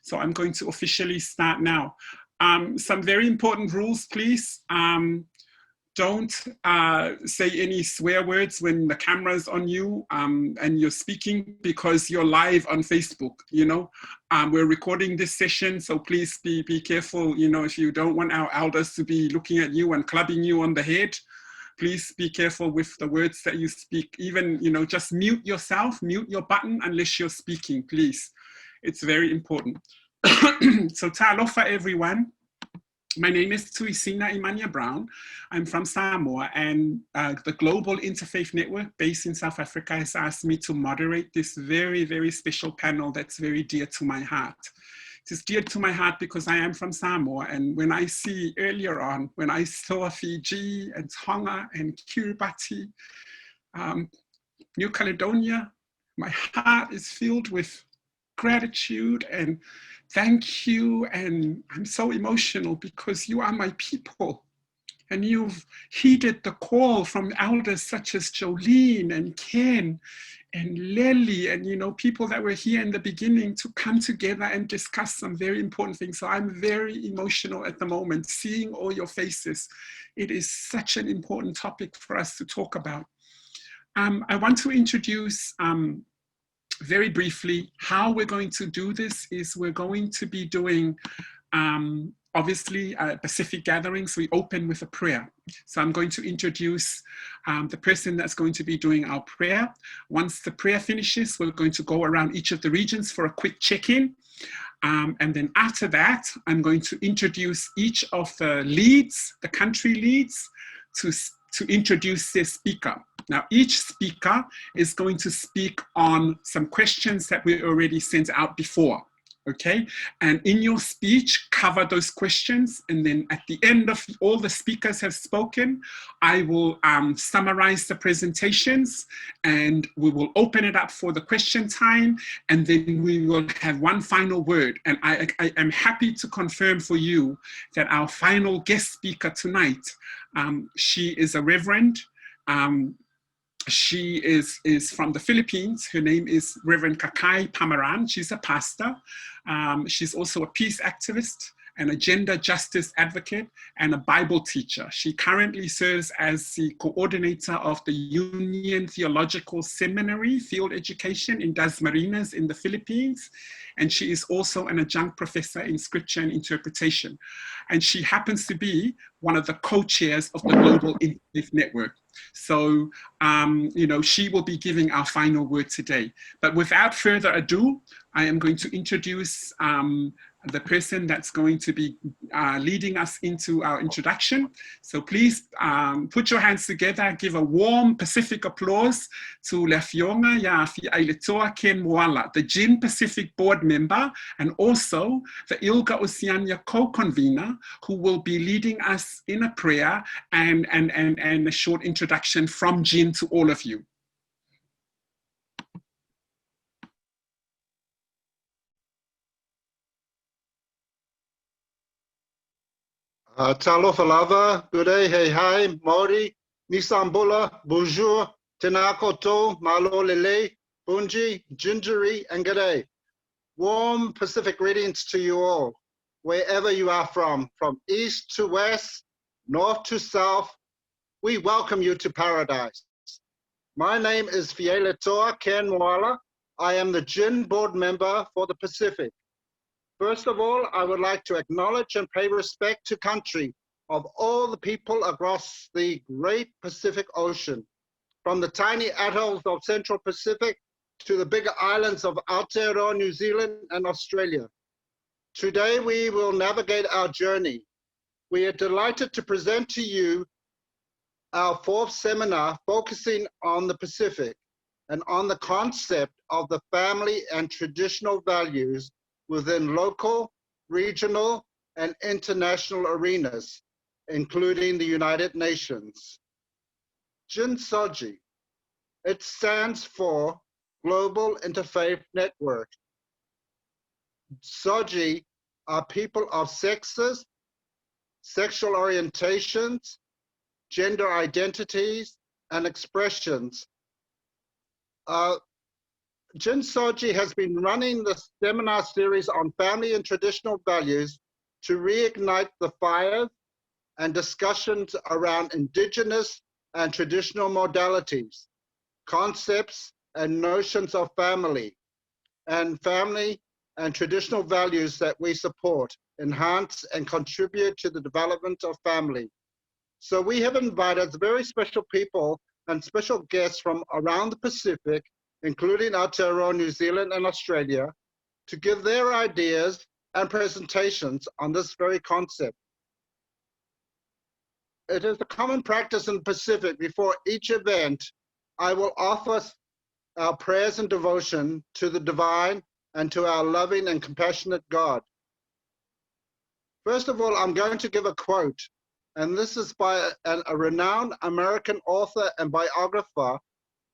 So I'm going to officially start now. Some very important rules, please. Don't say any swear words when the camera's on you and you're speaking, because you're live on Facebook, you know. We're recording this session, so please be careful, you know, if you don't want our elders to be looking at you and clubbing you on the head. Please be careful with the words that you speak. Even, you know, just mute yourself, mute your button unless you're speaking, please. It's very important. So talofa everyone. My name is Ymania Brown. I'm from Samoa, and the Global Interfaith Network based in South Africa has asked me to moderate this very, very special panel that's very dear to my heart. It is dear to my heart because I am from Samoa, and when I see earlier on, when I saw Fiji and Tonga and Kiribati, New Caledonia, my heart is filled with gratitude and thank you, and I'm so emotional because you are my people, and you've heeded the call from elders such as Jolene and Ken and Lely, and, you know, people that were here in the beginning to come together and discuss some very important things. So I'm very emotional at the moment, seeing all your faces. It is such an important topic for us to talk about. I want to introduce very briefly how we're going to do this. Is we're going to be doing obviously Pacific gatherings. We open with a prayer. So I'm going to introduce the person that's going to be doing our prayer. Once the prayer finishes, we're going to go around each of the regions for a quick check-in. And then after that, I'm going to introduce each of the leads, the country leads, to introduce their speaker. Now, each speaker is going to speak on some questions that we already sent out before, okay? And in your speech, cover those questions. And then at the end of all the speakers have spoken, I will summarize the presentations, and we will open it up for the question time. And then we will have one final word. And I am happy to confirm for you that our final guest speaker tonight, she is a reverend. She is from the Philippines. Her name is Reverend Kakai Pamaran. She's a pastor. She's also a peace activist and a gender justice advocate and a Bible teacher. She currently serves as the coordinator of the Union Theological Seminary Field Education in Dasmariñas in the Philippines. And she is also an adjunct professor in scripture and interpretation. And she happens to be one of the co-chairs of the Global Interfaith Network. So, you know, she will be giving our final word today. But without further ado, I am going to introduce the person that's going to be leading us into our introduction. So please put your hands together, give a warm Pacific applause to Lefionga Yafi Ailetoa Ken Moala, the GIN Pacific board member, and also the Ilga Oceania co-convener, who will be leading us in a prayer and a short introduction from GIN to all of you. Talofa lava, good day, hey hi, Maori, Nisambula, bonjour, Tenakoto, Malo Lele, Bunji, Gingery, and g'day. Warm Pacific greetings to you all, wherever you are from east to west, north to south. We welcome you to paradise. My name is Fieletoa Ken Moala. I am the GIN board member for the Pacific. First of all, I would like to acknowledge and pay respect to country of all the people across the great Pacific Ocean, from the tiny atolls of Central Pacific to the bigger islands of Aotearoa, New Zealand, and Australia. Today, we will navigate our journey. We are delighted to present to you our fourth seminar focusing on the Pacific and on the concept of the family and traditional values within local, regional, and international arenas, including the United Nations. GIN-SSOGIE, it stands for Global Interfaith Network. SSOGIE are people of sexes, sexual orientations, gender identities, and expressions. GIN-SSOGIE has been running the seminar series on family and traditional values to reignite the fire and discussions around indigenous and traditional modalities, concepts and notions of family and traditional values that we support, enhance and contribute to the development of family. So we have invited very special people and special guests from around the Pacific, including Aotearoa, New Zealand and Australia, to give their ideas and presentations on this very concept. It is a common practice in the Pacific before each event, I will offer our prayers and devotion to the divine and to our loving and compassionate God. First of all, I'm going to give a quote, and this is by a renowned American author and biographer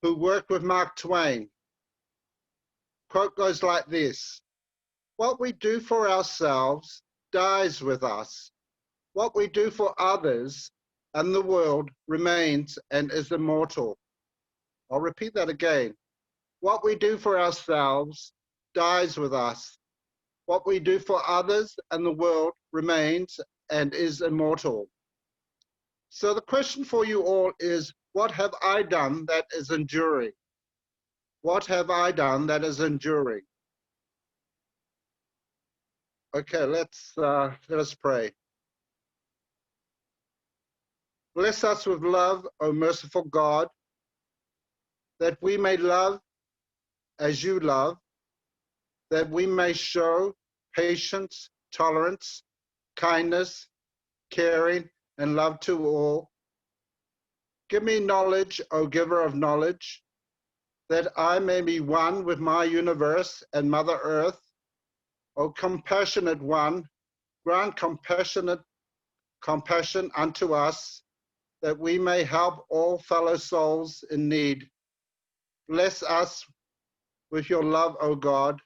who worked with Mark Twain. Quote goes like this: "What we do for ourselves dies with us. What we do for others and the world remains and is immortal." I'll repeat that again. What we do for ourselves dies with us. What we do for others and the world remains and is immortal. So the question for you all is, what have I done that is enduring? What have I done that is enduring? Okay, let us pray. Bless us with love, O merciful God, that we may love as you love, that we may show patience, tolerance, kindness, caring, and love to all. Give me knowledge, O giver of knowledge, that I may be one with my universe and Mother Earth. O compassionate one, grant compassion unto us, that we may help all fellow souls in need. Bless us with your love, O God.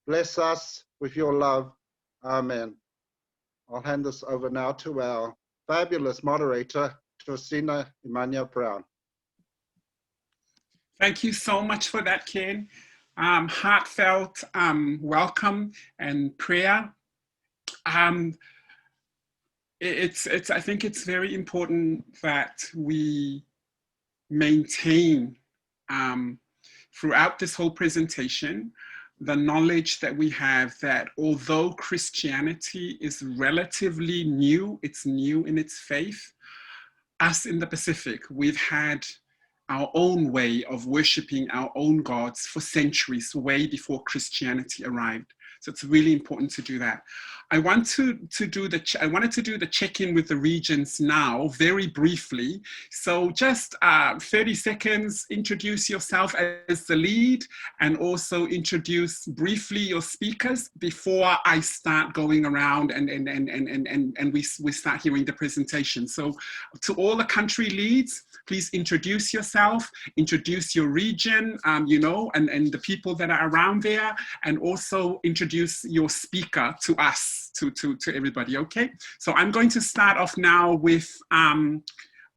Bless us with your love. Amen. I'll hand this over now to our fabulous moderator, Josina Ymania Brown. Thank you so much for that, Ken. Heartfelt welcome and prayer. I think it's very important that we maintain throughout this whole presentation the knowledge that we have that although Christianity is relatively new, it's new in its faith, us in the Pacific, we've had our own way of worshiping our own gods for centuries, way before Christianity arrived. So it's really important to do that. I wanted to do the check-in with the regions now, very briefly. So just 30 seconds, introduce yourself as the lead and also introduce briefly your speakers before I start going around and we start hearing the presentation. So to all the country leads, please introduce yourself, introduce your region, you know, and the people that are around there, and also introduce your speaker to us, to everybody, okay? So I'm going to start off now with, I'm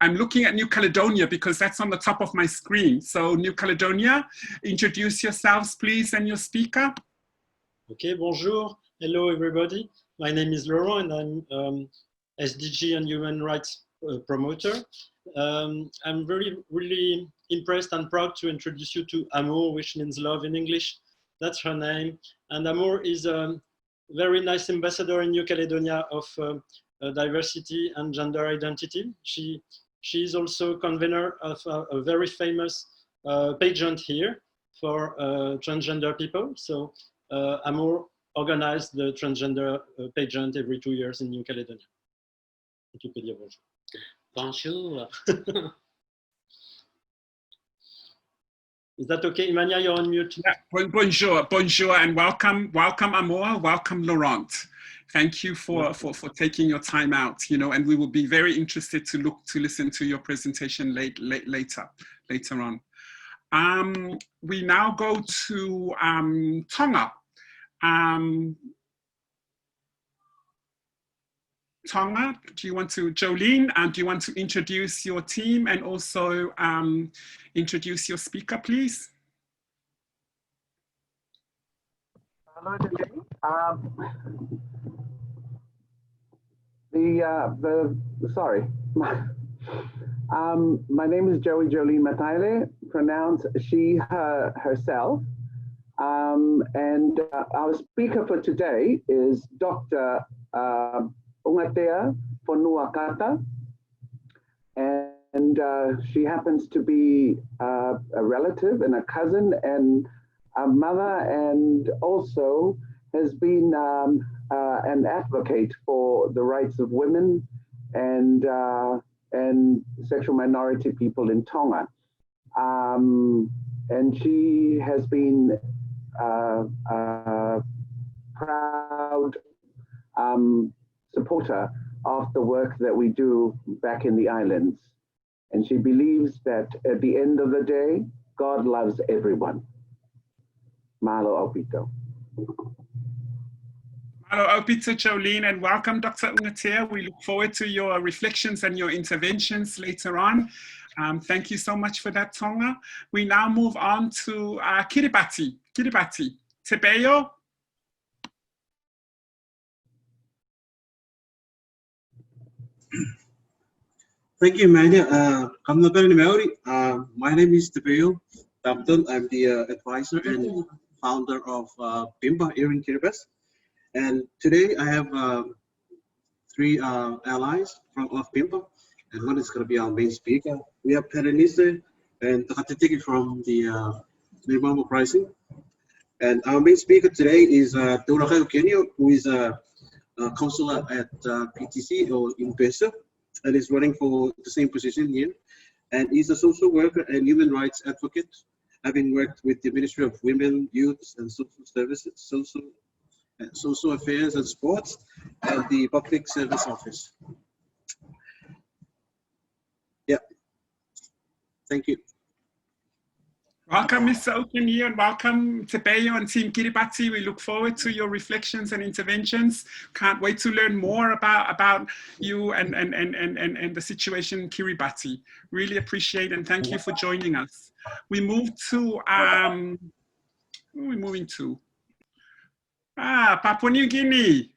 looking at New Caledonia because that's on the top of my screen. So New Caledonia, introduce yourselves, please, and your speaker. Okay, bonjour. Hello, everybody. My name is Laurent and I'm SDG and human rights promoter. I'm really impressed and proud to introduce you to Amour, which means love in English. That's her name. And Amour is a very nice ambassador in New Caledonia of diversity and gender identity. She is also convener of a very famous pageant here for transgender people. So Amour organized the transgender pageant every 2 years in New Caledonia. Tu peux dire bonjour. Bonjour. Is that okay? Ymania, you're on mute. Yeah. Bonjour, bonjour, and welcome, Amour, welcome, Laurent. Thank you for taking your time out, you know, and we will be very interested to listen to your presentation later on. We now go to Tonga. Tonga, do you want to, Jolene, do you want to introduce your team and also introduce your speaker, please? Hello, Debbie. Sorry. My name is Joey Jolene Mataile, pronounced she, her, herself. And our speaker for today is Dr. Ungatea Fonuakata. And she happens to be a relative and a cousin and a mother, and also has been an advocate for the rights of women and sexual minority people in Tonga. And she has been a proud supporter of the work that we do back in the islands. And she believes that at the end of the day, God loves everyone. Malo Opito. Malo Opito, Jolene, and welcome, Dr. Ungatea. We look forward to your reflections and your interventions later on. Thank you so much for that, Tonga. We now move on to Kiribati. Kiribati. Tebeo. Thank you, Ymania. My name is Tebeo Dabdon. I'm the advisor and founder of PIMBA here in Kiribati. And today I have three allies of PIMBA, and one is going to be our main speaker. We have Perenise and Takatitiki from the Ymania Uprising. And our main speaker today is Dorakayo Kenyo, who is a counselor at PTC or in Pesa, and is running for the same position here. And he's a social worker and human rights advocate, having worked with the Ministry of Women, Youth and Social Services, Social Affairs and Sports, and the Public Service Office. Yeah, thank you. Welcome, Mr. Okini, and welcome Tebeo and Team Kiribati. We look forward to your reflections and interventions. Can't wait to learn more about you and the situation in Kiribati. Really appreciate and thank you for joining us. We move to, who are we moving to? Papua New Guinea.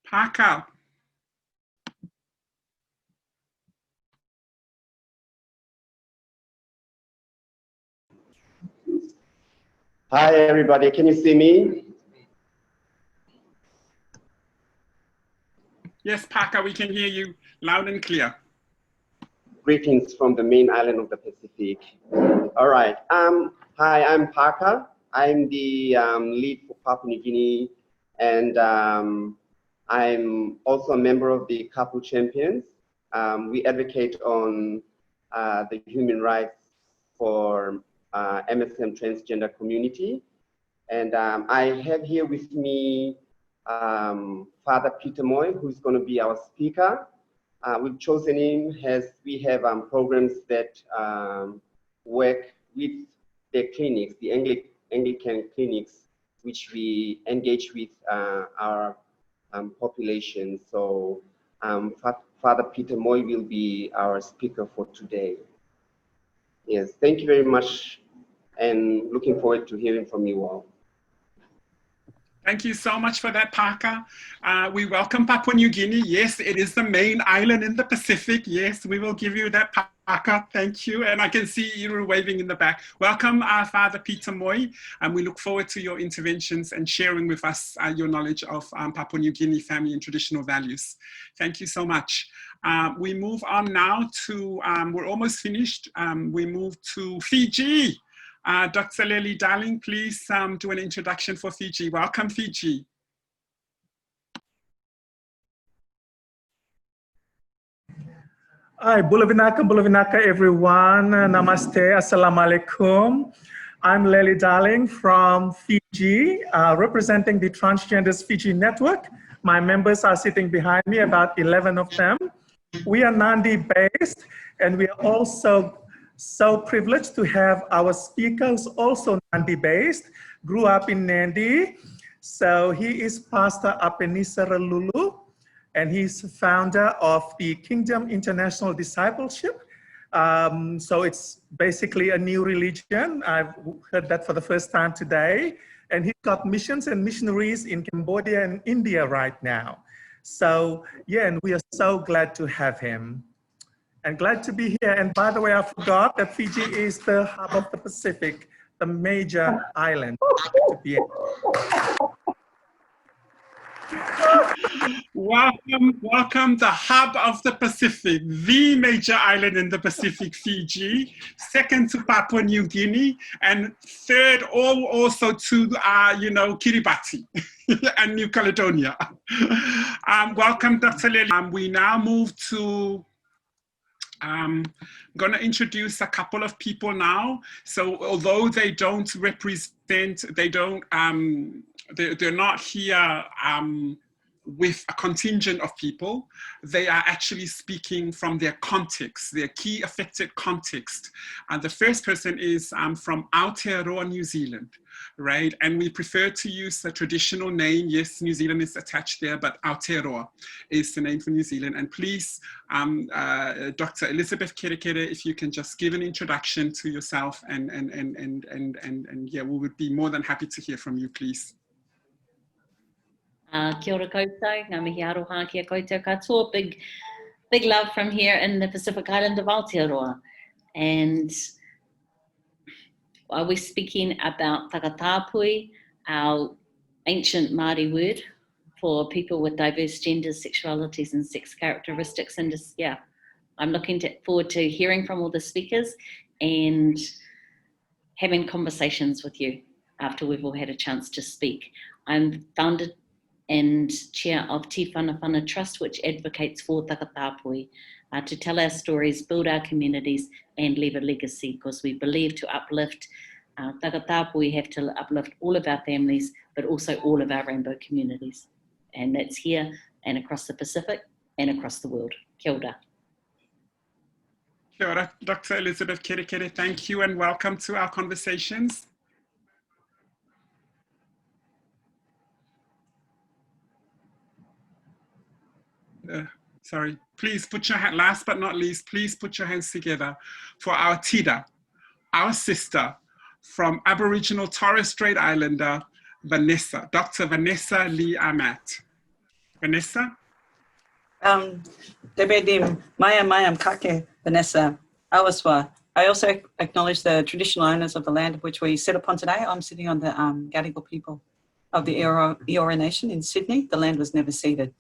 Paka. Hi, everybody. Can you see me? Yes, Paka, we can hear you loud and clear. Greetings from the main island of the Pacific. All right. Hi, I'm Paka. I'm the lead for Papua New Guinea, and I'm also a member of the Kapu Champions. We advocate on the human rights for MSM transgender community. And I have here with me Father Peter Moy, who's going to be our speaker. We've chosen him as we have programs that work with the clinics, the Anglican clinics, which we engage with our population. So Father Peter Moy will be our speaker for today. Yes, thank you very much, and looking forward to hearing from you all. Thank you so much for that, Paka. We welcome Papua New Guinea. Yes, it is the main island in the Pacific. Yes, we will give you that, Paka. Thank you. And I can see you waving in the back. Welcome, Father Peter Moy. And we look forward to your interventions and sharing with us your knowledge of Papua New Guinea family and traditional values. Thank you so much. We move on now to, we're almost finished. We move to Fiji. Dr. Lely Darling, please do an introduction for Fiji. Welcome, Fiji. Hi, Bulavinaka, everyone. Namaste, Assalamu alaikum. I'm Lely Darling from Fiji, representing the Transgenders Fiji Network. My members are sitting behind me, about 11 of them. We are Nandi-based, and we are also so privileged to have our speakers also Nandi-based, grew up in Nandi. So he is Pastor Apenisara Lulu, and he's founder of the Kingdom International Discipleship, So it's basically a new religion. I've heard that for the first time today. And he's got missions and missionaries in Cambodia and India right now. So yeah, and we are so glad to have him. And glad to be here. And by the way, I forgot that Fiji is the hub of the Pacific, the major island to be in. Welcome, the hub of the Pacific, the major island in the Pacific, Fiji, second to Papua New Guinea, and third also to, Kiribati and New Caledonia. Welcome, Dr. Lily. We now move to, I'm going to introduce a couple of people now. So although they don't represent, they're not here with a contingent of people, they are actually speaking from their context, their key affected context. And the first person is from Aotearoa, New Zealand, right? And we prefer to use the traditional name. Yes, New Zealand is attached there, but Aotearoa is the name for New Zealand. And please, Dr. Elizabeth Kerekere, if you can just give an introduction to yourself and yeah, we would be more than happy to hear from you, please. Kia ora koutou, ngā mihi aroha kia koutou katoa. Big love from here in the Pacific Island of Aotearoa. And are we speaking about whakatāpui, our ancient Māori word for people with diverse genders, sexualities and sex characteristics. And just, yeah, I'm looking forward to hearing from all the speakers and having conversations with you after we've all had a chance to speak. I'm founder and chair of Te Whanawhana Trust, which advocates for whakatāpui, to tell our stories, build our communities, and leave a legacy, because we believe to uplift whakatāpui, we have to uplift all of our families, but also all of our rainbow communities. And that's here and across the Pacific and across the world. Kia ora. Kia ora, Dr. Elizabeth Kerekere, thank you and welcome to our conversations. Sorry, please put your hand, last but not least, please put your hands together for our Tida, our sister from Aboriginal-Torres Strait Islander, Vanessa, Dr. Vanessa Lee Amat. Vanessa? Debedim, Mayam Kake, Vanessa, Awaswa. I also acknowledge the traditional owners of the land of which we sit upon today. I'm sitting on the Gadigal people of the Eora Nation in Sydney. The land was never ceded.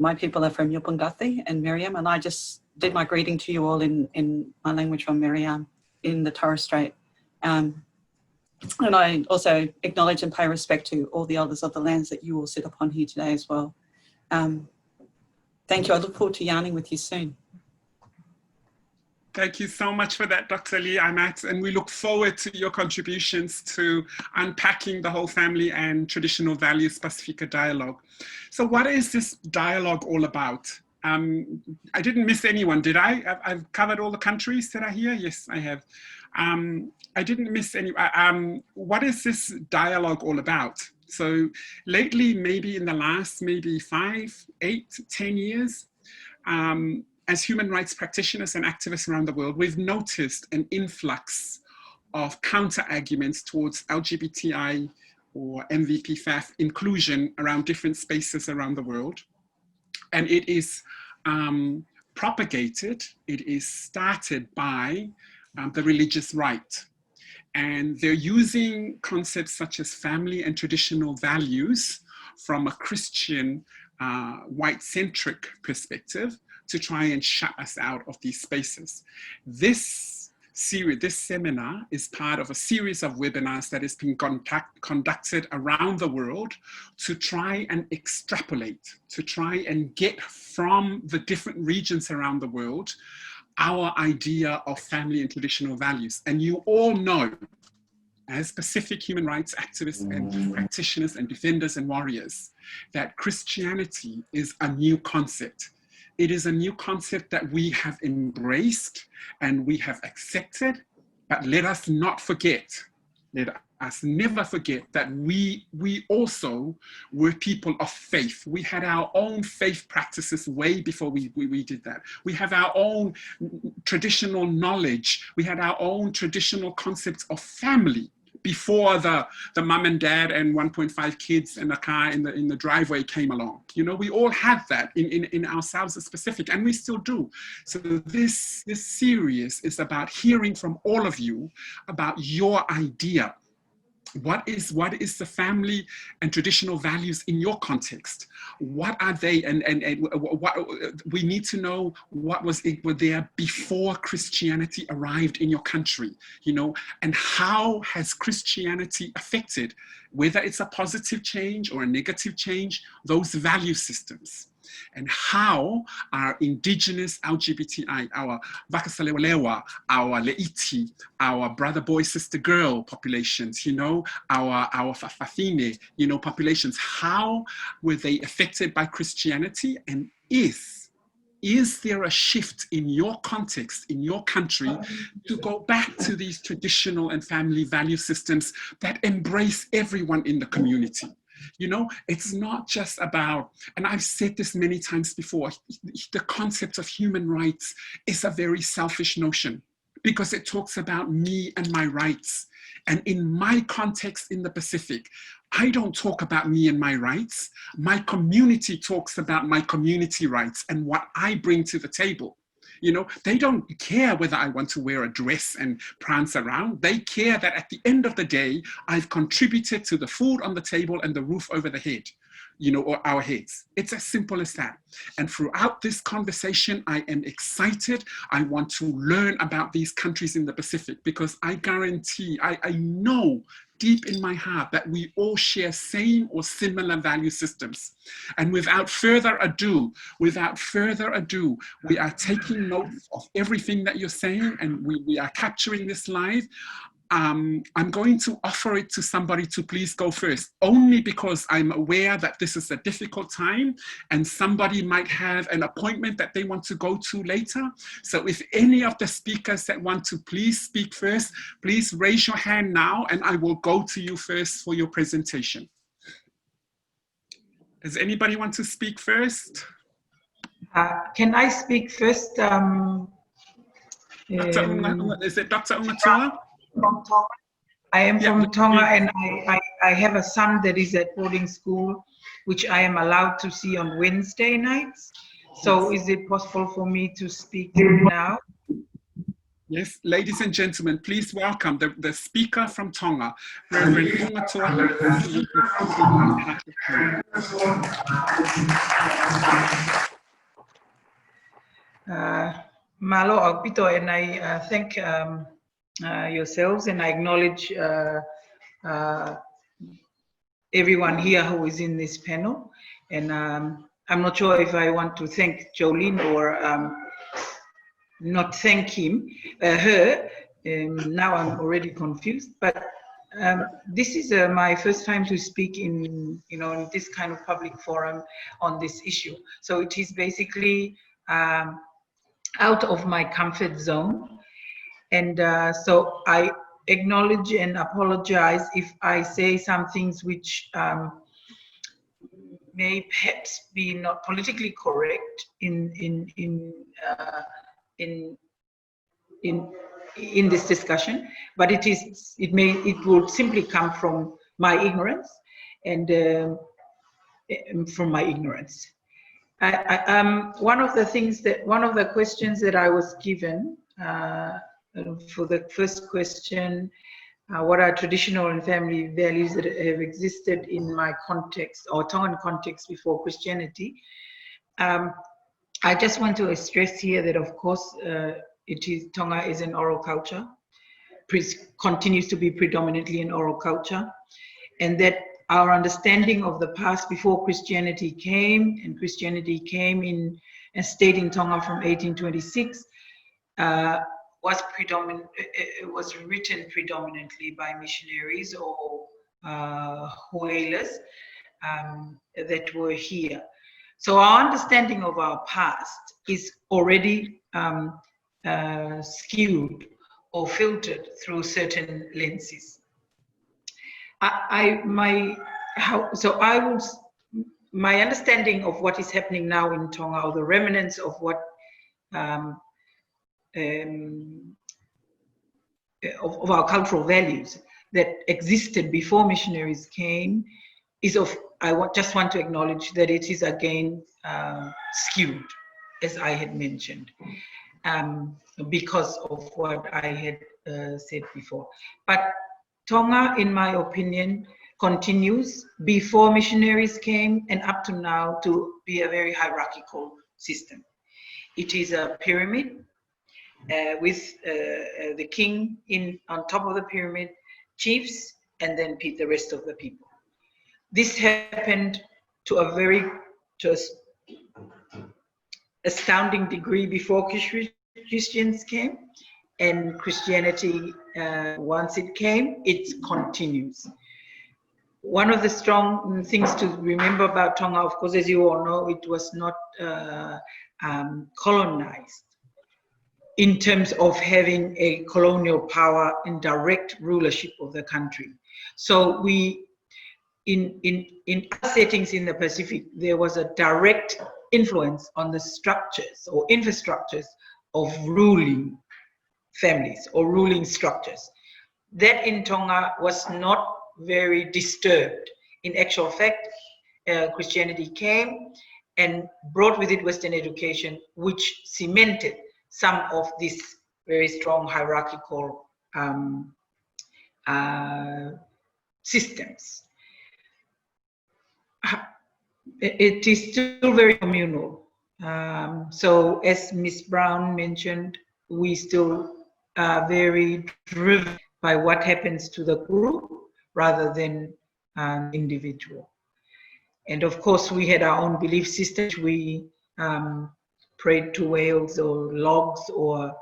My people are from Yupungathi and Miriam, and I just did my greeting to you all in my language from Miriam in the Torres Strait. And I also acknowledge and pay respect to all the elders of the lands that you all sit upon here today as well. Thank you. I look forward to yarning with you soon. Thank you so much for that, Dr. Lee Amat, and we look forward to your contributions to unpacking the whole family and traditional values Pasefika dialogue. So what is this dialogue all about? I didn't miss anyone, did I? I've covered all the countries that are here. Yes, I have. I didn't miss any. What is this dialogue all about? So lately, maybe in the last 5, 8, 10 years, as human rights practitioners and activists around the world, we've noticed an influx of counter-arguments towards LGBTI or MVP-FAF inclusion around different spaces around the world. And it is propagated, it is started by the religious right. And they're using concepts such as family and traditional values from a Christian white-centric perspective to try and shut us out of these spaces. This series, this seminar is part of a series of webinars that has been conducted around the world to try and extrapolate, to try and get from the different regions around the world our idea of family and traditional values. And you all know, as Pacific human rights activists and practitioners and defenders and warriors, that Christianity is a new concept. It is a new concept that we have embraced and we have accepted, but let us not forget, let us never forget that we also were people of faith. We had our own faith practices way before we did that. We have our own traditional knowledge. We had our own traditional concepts of family before the mum and dad and 1.5 kids in a car in the driveway came along. You know, we all had that in ourselves as specific, and we still do. So this series is about hearing from all of you about your idea. What is the family and traditional values in your context? What are they? And what we need to know, what was there before Christianity arrived in your country, you know, and how has Christianity affected, whether it's a positive change or a negative change, those value systems? And how our indigenous LGBTI, our Vakasalewalewa, our Leiti, our brother, boy, sister, girl populations, you know, our Fafafine, you know, populations, how were they affected by Christianity? And is there a shift in your context, in your country, to go back to these traditional and family value systems that embrace everyone in the community? You know, it's not just about, and I've said this many times before, the concept of human rights is a very selfish notion because it talks about me and my rights. And in my context in the Pacific, I don't talk about me and my rights. My community talks about my community rights and what I bring to the table. You know, they don't care whether I want to wear a dress and prance around. They care that at the end of the day, I've contributed to the food on the table and the roof over the head, you know, or our heads. It's as simple as that. And throughout this conversation, I am excited. I want to learn about these countries in the Pacific because I guarantee, I know deep in my heart that we all share same or similar value systems. And without further ado, we are taking notes of everything that you're saying, and we are capturing this live. I'm going to offer it to somebody to please go first, only because I'm aware that this is a difficult time and somebody might have an appointment that they want to go to later. So if any of the speakers that want to please speak first, please raise your hand now and I will go to you first for your presentation. Does anybody want to speak first? Can I speak first? Is it Dr. Umatua? From Tonga. I am from Tonga, and I have a son that is at boarding school, which I am allowed to see on Wednesday nights. So is it possible for me to speak now? Yes, ladies and gentlemen, please welcome the speaker from Tonga, Reverend Umatua. Malo Aupito, and I thank yourselves, and I acknowledge everyone here who is in this panel. And I'm not sure if I want to thank Jolene or not thank her. Now I'm already confused. But this is my first time to speak in this kind of public forum on this issue. So it is basically out of my comfort zone. And so I acknowledge and apologize if I say some things which may perhaps be not politically correct in this discussion, but it will simply come from my ignorance and from my ignorance. One of the questions that I was given. For the first question, what are traditional and family values that have existed in my context or Tongan context before Christianity? I just want to stress here that, of course, Tonga is an oral culture, continues to be predominantly an oral culture, and that our understanding of the past before Christianity came, and Christianity came in and stayed in Tonga from 1826, was written predominantly by missionaries or whalers that were here. So our understanding of our past is already skewed or filtered through certain lenses. My understanding of what is happening now in Tonga, or the remnants of what of our cultural values that existed before missionaries came, is just want to acknowledge that it is again skewed, as I had mentioned, because of what I had said before. But Tonga, in my opinion, continues before missionaries came and up to now to be a very hierarchical system. It is a pyramid with the king on top of the pyramid, chiefs, and then the rest of the people. This happened to a very astounding degree before Christians came, and Christianity, once it came, it continues. One of the strong things to remember about Tonga, of course, as you all know, it was not colonized in terms of having a colonial power and direct rulership of the country. So in other settings in the Pacific, there was a direct influence on the structures or infrastructures of ruling families or ruling structures. That in Tonga was not very disturbed. In actual fact, Christianity came and brought with it Western education, which cemented some of these very strong hierarchical systems. It is still very communal. So as Ms. Brown mentioned, we still are very driven by what happens to the group rather than individual. And of course, we had our own belief systems. We prayed to whales or logs or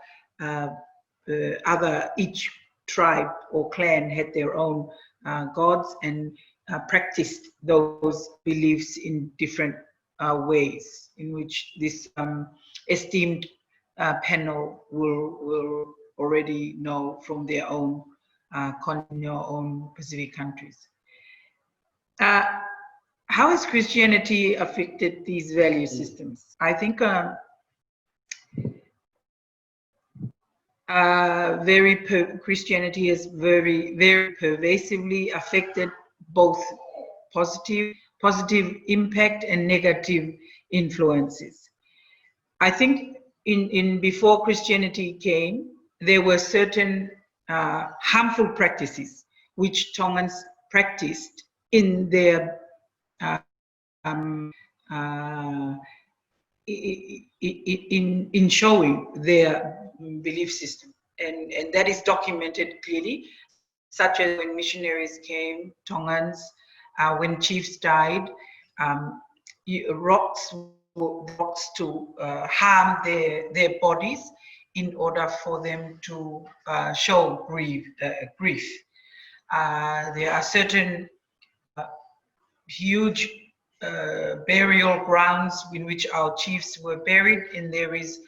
each tribe or clan had their own gods and practiced those beliefs in different ways, in which this esteemed panel will already know from their own Pacific countries. How has Christianity affected these value systems? I think Christianity has very pervasively affected both positive impact and negative influences. I think before Christianity came, there were certain harmful practices which Tongans practiced in their in showing their belief system, and that is documented clearly, such as when missionaries came, Tongans, when chiefs died, rocks to harm their bodies in order for them to show grief. There are certain huge burial grounds in which our chiefs were buried, and there is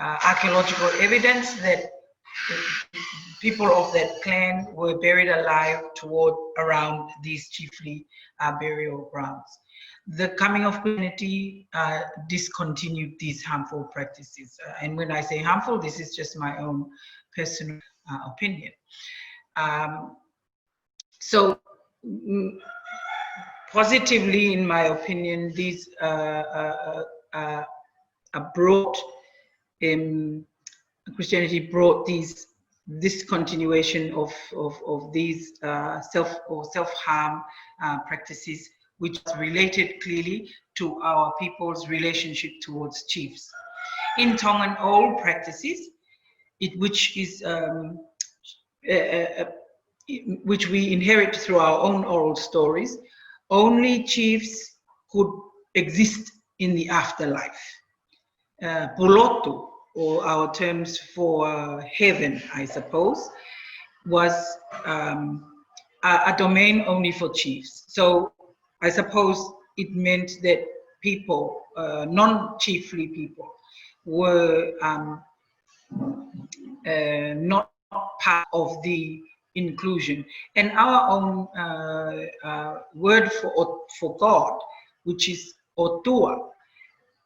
archaeological evidence that people of that clan were buried alive around these chiefly burial grounds. The coming of Christianity discontinued these harmful practices. And when I say harmful, this is just my own personal opinion. So positively, in my opinion, these Christianity brought this continuation of these self-harm practices, which is related clearly to our people's relationship towards chiefs. In Tongan old practices, which we inherit through our own oral stories, only chiefs could exist in the afterlife. Pulotu, or our terms for heaven, I suppose, was a domain only for chiefs. So I suppose it meant that people, non-chiefly people, were not part of the inclusion. And our own word for God, which is Otua,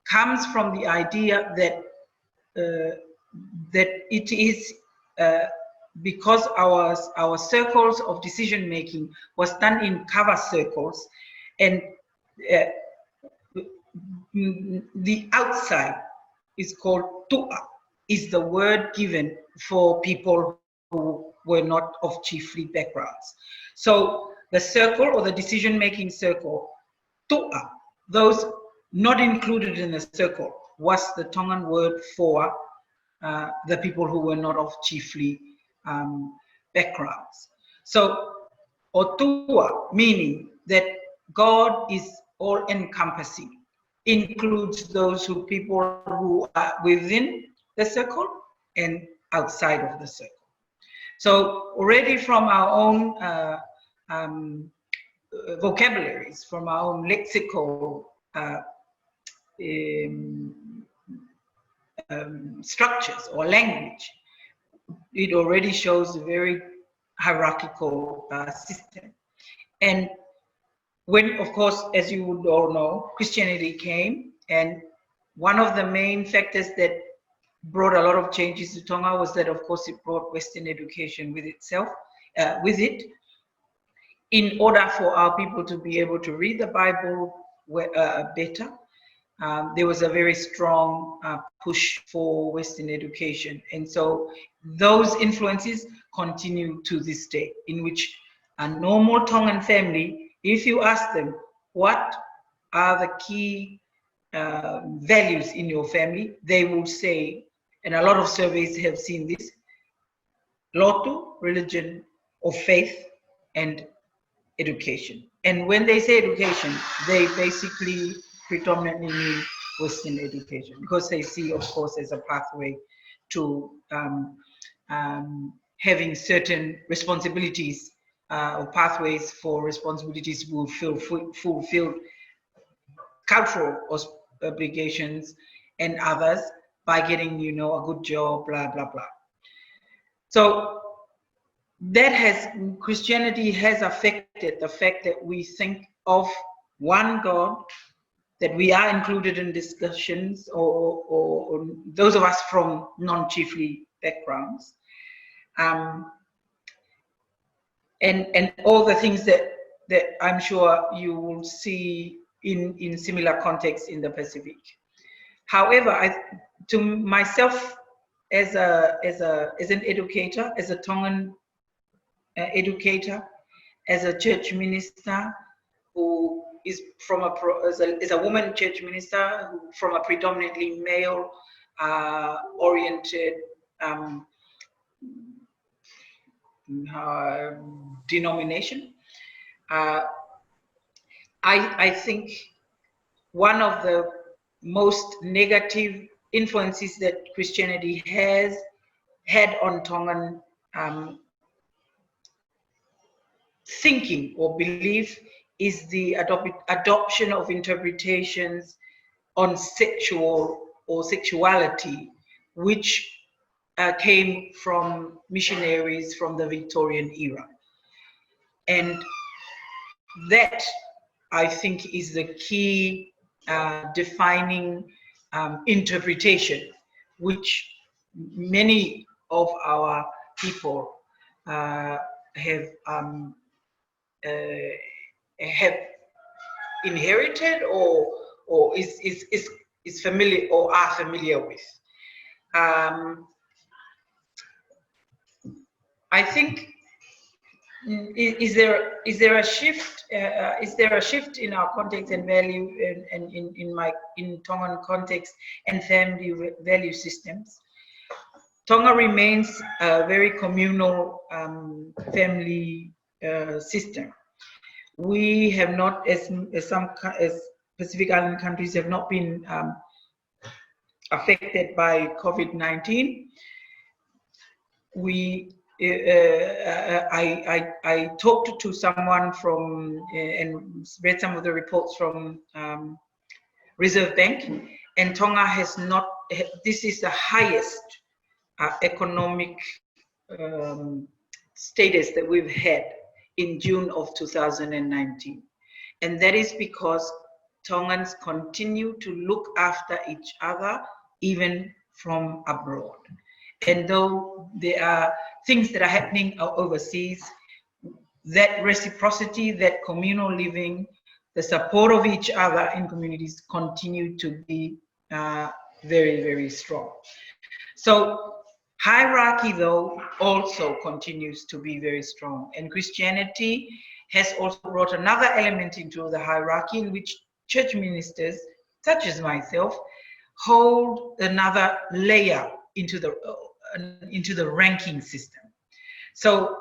comes from the idea that that it is because our circles of decision making was done in cover circles, and the outside is called tua, is the word given for people who were not of chiefly backgrounds. So the circle, or the decision making circle, tua, those not included in the circle, was the Tongan word for the people who were not of chiefly backgrounds. So Otua, meaning that God is all-encompassing, includes those people who are within the circle and outside of the circle. So already from our own vocabularies, from our own lexical structures or language, it already shows a very hierarchical system. And when, of course, as you would all know, Christianity came, and one of the main factors that brought a lot of changes to Tonga was that, of course, it brought Western education with itself, in order for our people to be able to read the Bible better. There was a very strong push for Western education. And so those influences continue to this day, in which a normal Tongan family, if you ask them, what are the key values in your family, they will say, and a lot of surveys have seen this, lotu, religion or faith, and education. And when they say education, they basically predominantly mean Western education, because they see, of course, as a pathway to having certain responsibilities or pathways for responsibilities will fulfill cultural obligations and others by getting, you know, a good job, blah, blah, blah. So that has, Christianity has affected the fact that we think of one God, that we are included in discussions, or those of us from non-chiefly backgrounds, and all the things that I'm sure you will see in similar contexts in the Pacific. However, to myself as an educator, as a Tongan educator, as a church minister who is from is a woman church minister from a predominantly male oriented denomination, I think one of the most negative influences that Christianity has had on Tongan thinking or belief is the adoption of interpretations on sexual or sexuality, which came from missionaries from the Victorian era. And that, I think, is the key defining interpretation, which many of our people have inherited or is familiar or are familiar with. I think is there a shift? Is there a shift in our context and value and in Tongan context and family value systems? Tonga remains a very communal family system. We have not, as Pacific Island countries have not been affected by COVID-19. I talked to someone from and read some of the reports from Reserve Bank, and Tonga has not. This is the highest economic status that we've had in June of 2019. And that is because Tongans continue to look after each other, even from abroad. And though there are things that are happening overseas, that reciprocity, that communal living, the support of each other in communities continue to be very, very strong. So hierarchy, though, also continues to be very strong. And Christianity has also brought another element into the hierarchy in which church ministers, such as myself, hold another layer into the ranking system. So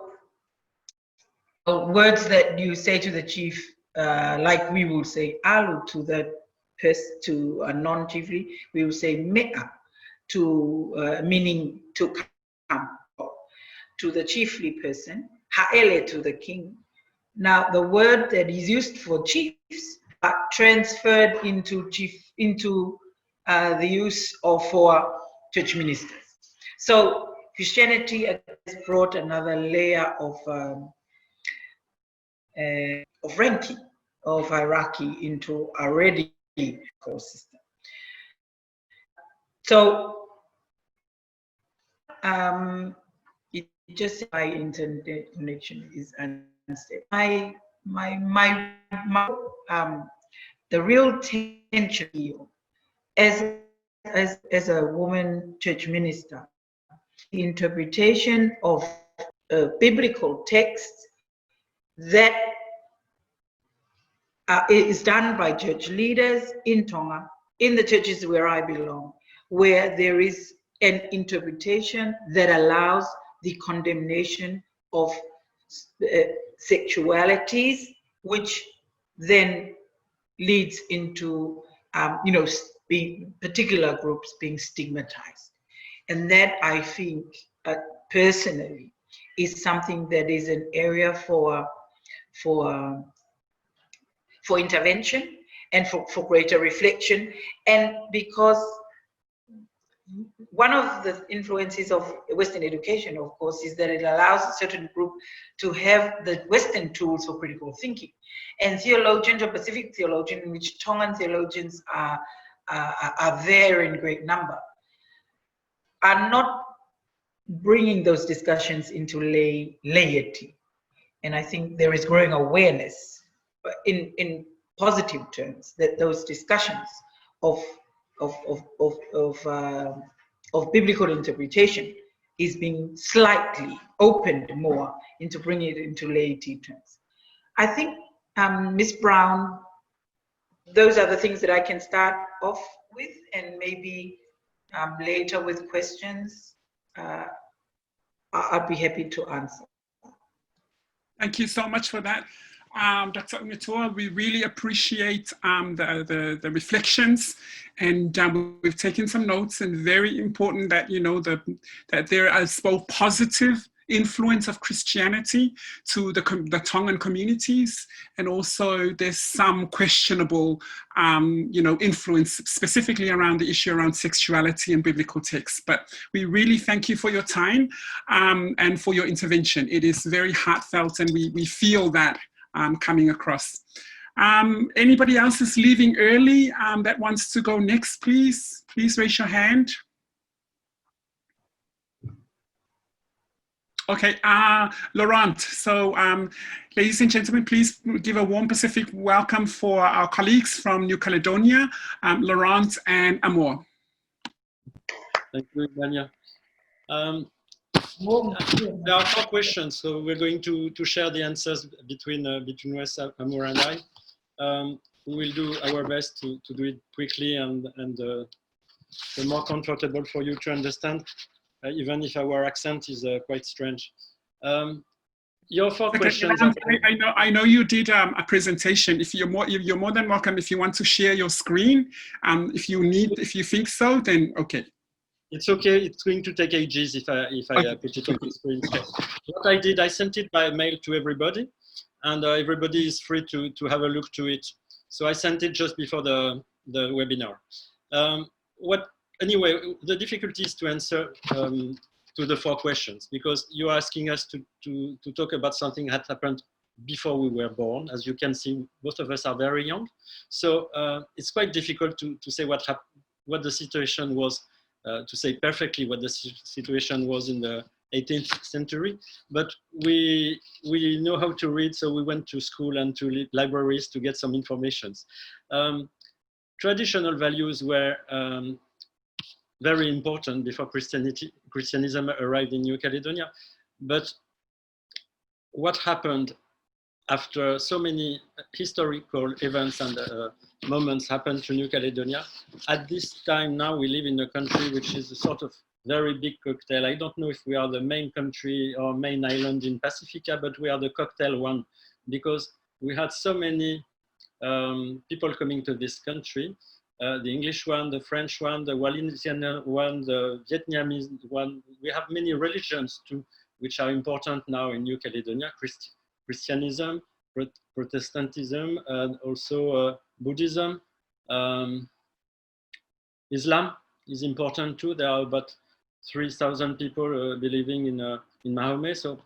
words that you say to the chief, like we will say alu to the to a non-chiefly, we will say mea to meaning to come, to the chiefly person, haele to the king. Now the word that is used for chiefs are transferred into the use of for church ministers. So Christianity has brought another layer of ranking, of hierarchy into already core system. So it just my internet connection is unstable. The real tension here, as a woman church minister, the interpretation of biblical texts that is done by church leaders in Tonga, in the churches where I belong, where there is an interpretation that allows the condemnation of sexualities, which then leads into particular groups being stigmatized. And that, I think, personally, is something that is an area for intervention and for greater reflection. And because one of the influences of Western education, of course, is that it allows a certain group to have the Western tools for critical thinking. And theologians, or Pacific theologians, in which Tongan theologians are there in great number, are not bringing those discussions into laity. And I think there is growing awareness in positive terms that those discussions of biblical interpretation is being slightly opened more into bringing it into laity terms. I think, Ms. Brown, those are the things that I can start off with, and maybe later with questions, I'd be happy to answer. Thank you so much for that, Dr. Umatua. We really appreciate the reflections, and we've taken some notes, and very important that, you know, that there is both positive influence of Christianity to the Tongan communities, and also there's some questionable, influence specifically around the issue around sexuality and biblical texts. But we really thank you for your time and for your intervention. It is very heartfelt, and we feel that coming across. Anybody else is leaving early that wants to go next, please raise your hand. Okay, Laurent, so ladies and gentlemen, please give a warm Pacific welcome for our colleagues from New Caledonia, Laurent and Amor. Thank you, Ymania. There are 4 questions, so we're going to share the answers between us, Amor and I. We will do our best to do it quickly and more comfortable for you to understand. Even if our accent is quite strange. Your 4 questions. I know you did a presentation. If you're more than welcome. If you want to share your screen, if you think so, then okay. It's okay. It's going to take ages if I put it on the screen. So what I did, I sent it by mail to everybody, and everybody is free to have a look to it. So I sent it just before the webinar. Anyway, the difficulty is to answer to the 4 questions, because you're asking us to talk about something that happened before we were born. As you can see, most of us are very young. So it's quite difficult to say what the situation was, to say perfectly what the situation was in the 18th century, but we know how to read, so we went to school and to libraries to get some information. Traditional values were very important before Christianism arrived in New Caledonia, but what happened after so many historical events and moments happened to New Caledonia? At this time now we live in a country which is a sort of very big cocktail. I don't know if we are the main country or main island in Pasefika, but we are the cocktail one, because we had so many people coming to this country, the English one, the French one, the Walisian one, the Vietnamese one. We have many religions too, which are important now in New Caledonia: Christianism, Protestantism, and also Buddhism. Islam is important too. There are about 3,000 people believing in Mahomet. So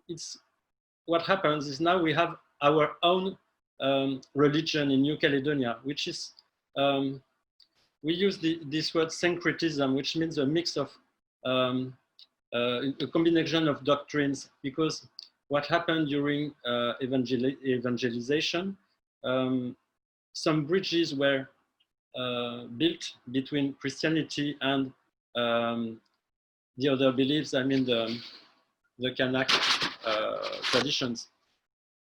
it's what happens is now we have our own religion in New Caledonia, which is we use this word syncretism, which means a mix of a combination of doctrines, because what happened during evangelization, some bridges were built between Christianity and the other beliefs, I mean the Kanak traditions.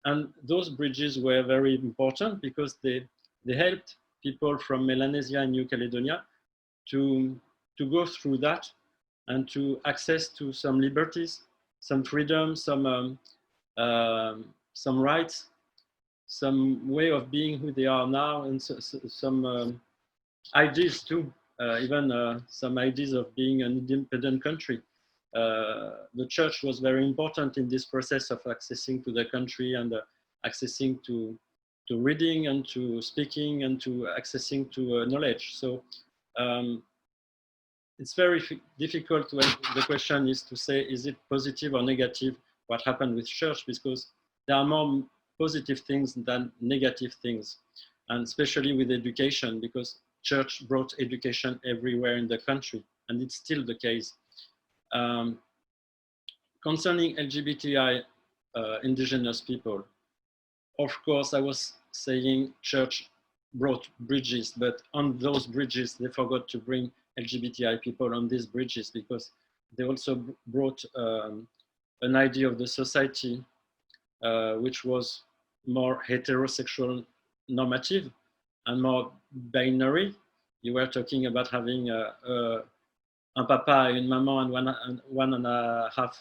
And those bridges were very important because they helped people from Melanesia and New Caledonia to go through that and to access to some liberties, some freedom, some rights, some way of being who they are now, and some ideas too, even some ideas of being an independent country. The church was very important in this process of accessing to the country and accessing to reading and to speaking and to accessing to knowledge. So it's very difficult when the question is to say, is it positive or negative what happened with church, because there are more positive things than negative things, and especially with education, because church brought education everywhere in the country, and it's still the case. Concerning LGBTI indigenous people, of course, I was saying church brought bridges, but on those bridges, they forgot to bring LGBTI people on these bridges, because they also brought an idea of the society which was more heterosexual normative and more binary. You were talking about having un papa, une maman, and one and a half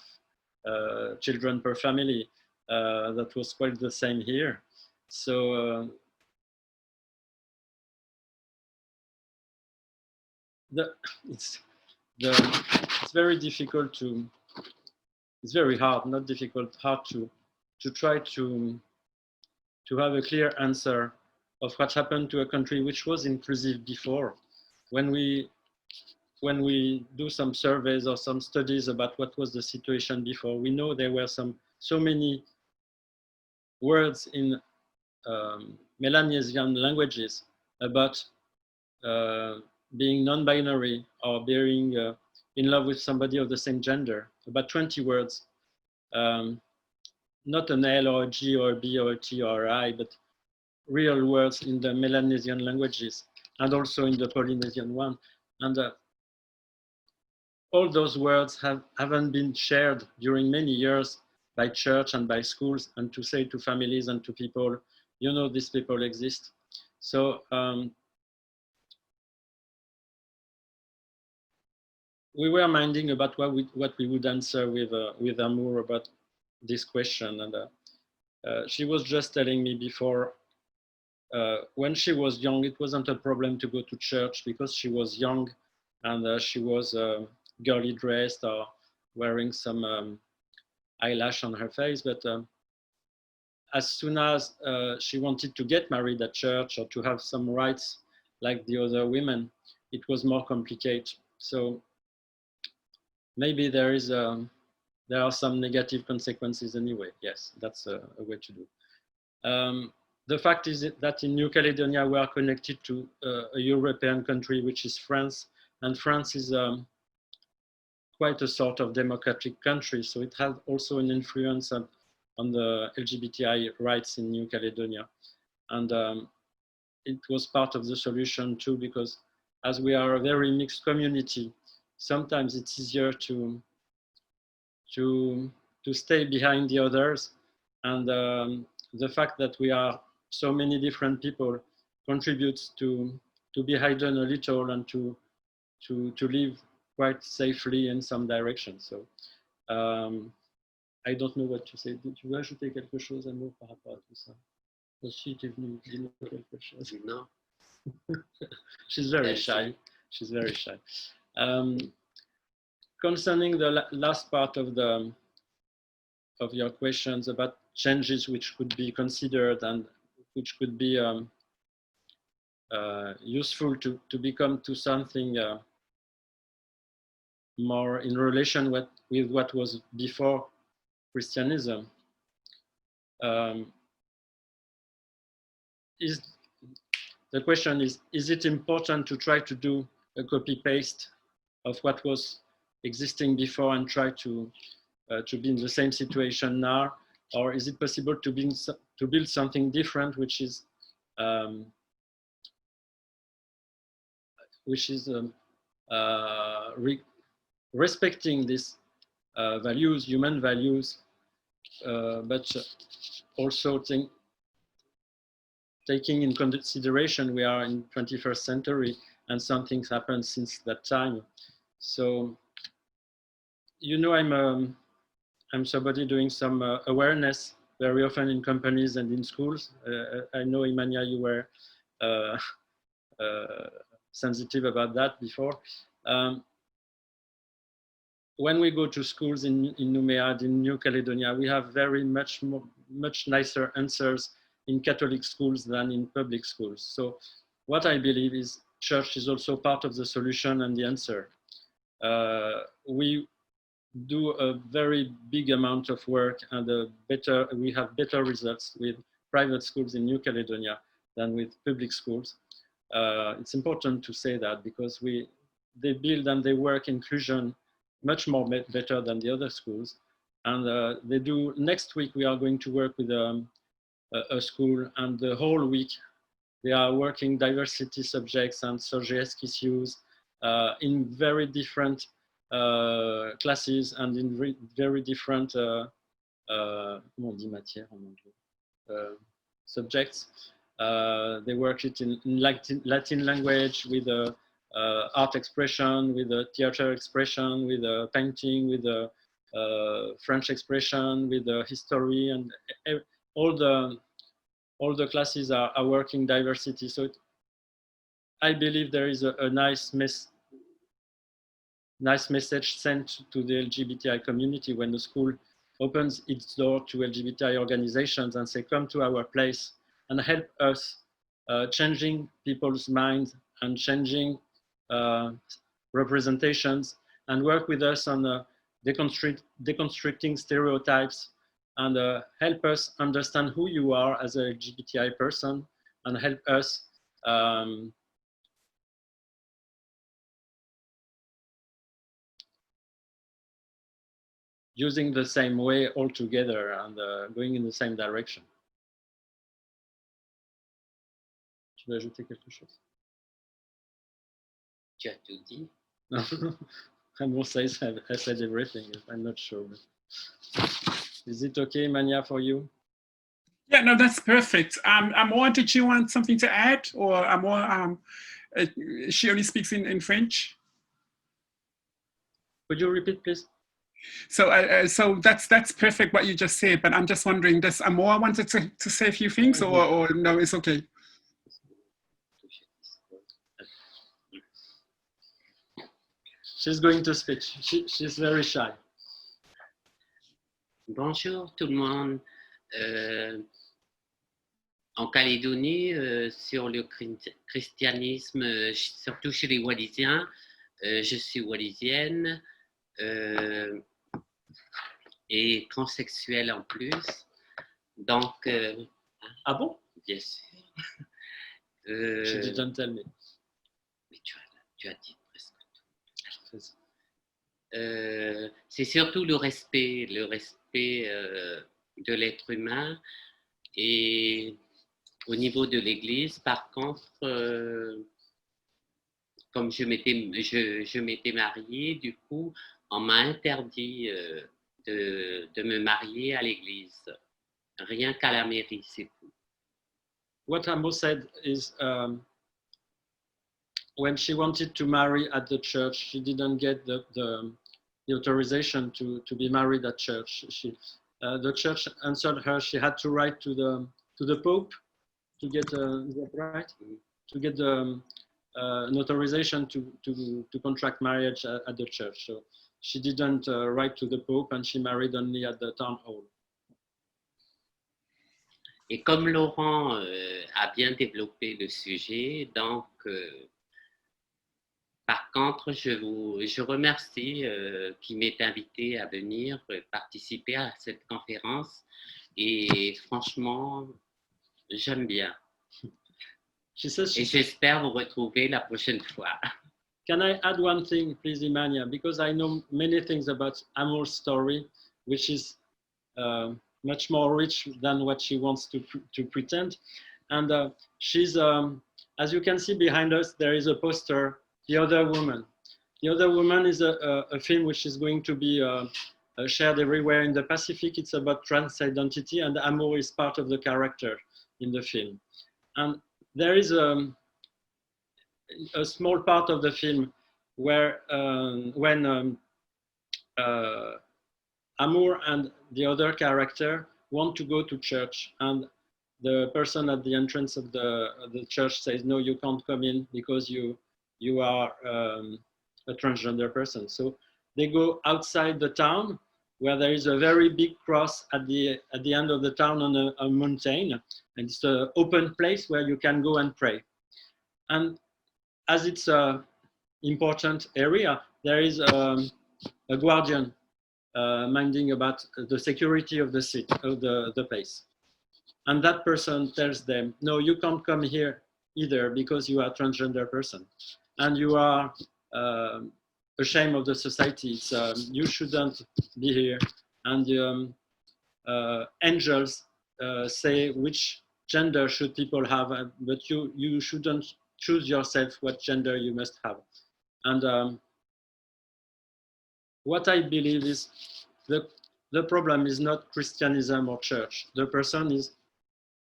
children per family. That was quite the same here. So it's very difficult to, it's very hard, not difficult, hard to try to have a clear answer of what happened to a country which was inclusive before. When we do some surveys or some studies about what was the situation before, we know there were so many words in Melanesian languages about being non-binary or being in love with somebody of the same gender, about 20 words. Not an L or a G or a B or a T or a I, but real words in the Melanesian languages and also in the Polynesian one. And all those words haven't been shared during many years by church and by schools, and to say to families and to people, you know, these people exist. So we were minding about what we would answer with Amour about this question, and she was just telling me before, when she was young, it wasn't a problem to go to church because she was young and she was girly dressed or wearing some eyelash on her face. But as soon as she wanted to get married at church or to have some rights like the other women, it was more complicated. So maybe there are some negative consequences anyway. Yes, that's a way to do. The fact is that in New Caledonia we are connected to a European country, which is France, and France is quite a sort of democratic country, so it has also an influence on the LGBTI rights in New Caledonia. And it was part of the solution too, because as we are a very mixed community, sometimes it's easier to stay behind the others. And the fact that we are so many different people contributes to be hidden a little and to live quite safely in some direction. So I don't know what to say. Tu veux ajouter quelque chose, Amour, par rapport à tout ça? Aussi, tu es venue dire quelque chose? No. She's very shy. She's very shy. Concerning the last part of your questions about changes which could be considered and which could be useful to become to something more in relation with what was before Christianism. The question is it important to try to do a copy-paste of what was existing before and try to be in the same situation now? Or is it possible to build something different, which is respecting these values, human values, but also taking in consideration we are in 21st century and something's happened since that time. So, you know, I'm somebody doing some awareness very often in companies and in schools. I know, Ymania, you were sensitive about that before. When we go to schools in Nouméa, in New Caledonia, we have very much nicer answers in Catholic schools than in public schools. So what I believe is church is also part of the solution and the answer. We do a very big amount of work and we have better results with private schools in New Caledonia than with public schools. It's important to say that because they build and they work inclusion much more better than the other schools. And they do, next week we are going to work with a school, and the whole week they are working diversity subjects and SSOGIE issues in very different classes and in very different subjects. They work it in Latin language, with art expression, with theater expression, with painting, with French expression, with history, and all the classes are working diversity. So I believe there is a nice message sent to the LGBTI community when the school opens its door to LGBTI organizations and say, come to our place and help us changing people's minds and changing representations, and work with us on deconstructing stereotypes, and help us understand who you are as a LGBTI person, and help us using the same way all together and going in the same direction. Tu veux ajouter quelque chose? Tu as tout dit. I will say I said everything. I'm not sure. Is it okay, Ymania, for you? Yeah, no, that's perfect. Amor, did you want something to add? Or Amor, she only speaks in French. Could you repeat, please? So, so that's perfect what you just said. But I'm just wondering, does Amor wanted to say a few things, or no? It's okay. She's going to speak. She's very shy. Bonjour tout le monde. En Calédonie, sur le christianisme, surtout chez les Wallisiens, je suis wallisienne. et transsexuel en plus. Donc, Ah bon? bien sûr. She didn't tell me. Mais tu as dit presque tout. C'est surtout le respect de l'être humain. Et au niveau de l'Église, par contre, comme je m'étais mariée, du coup, on m'a interdit de me marier à l'Église. Rien qu'à la mairie, c'est tout. What Amo said is when she wanted to marry at the church, she didn't get the authorization to be married at church. The church answered her she had to write to the Pope to get is that right? To get an authorization to contract marriage at the church. So she didn't write to the Pope, and she married only at the town hall. Et comme Laurent a bien développé le sujet, donc par contre, je remercie qui m'ait invité à venir participer à cette conférence et franchement, j'aime bien. Et j'espère vous retrouver la prochaine fois. Can I add one thing, please, Ymania? Because I know many things about Amour's story, which is much more rich than what she wants to pretend. And she's, as you can see behind us, there is a poster, The Other Woman. The Other Woman is a film which is going to be shared everywhere in the Pacific. It's about trans identity, and Amour is part of the character in the film. And there is a small part of the film where when Amour and the other character want to go to church, and the person at the entrance of the church says, no, you can't come in because you are a transgender person. So they go outside the town where there is a very big cross at the end of the town on a mountain, and it's an open place where you can go and pray. And as it's an important area, there is a guardian minding about the security of the city, of the place. And that person tells them, no, you can't come here either because you are a transgender person. And you are a shame of the society. You shouldn't be here. And angels say which gender should people have, but you shouldn't choose yourself what gender you must have. And what I believe is the problem is not Christianism or church. The person is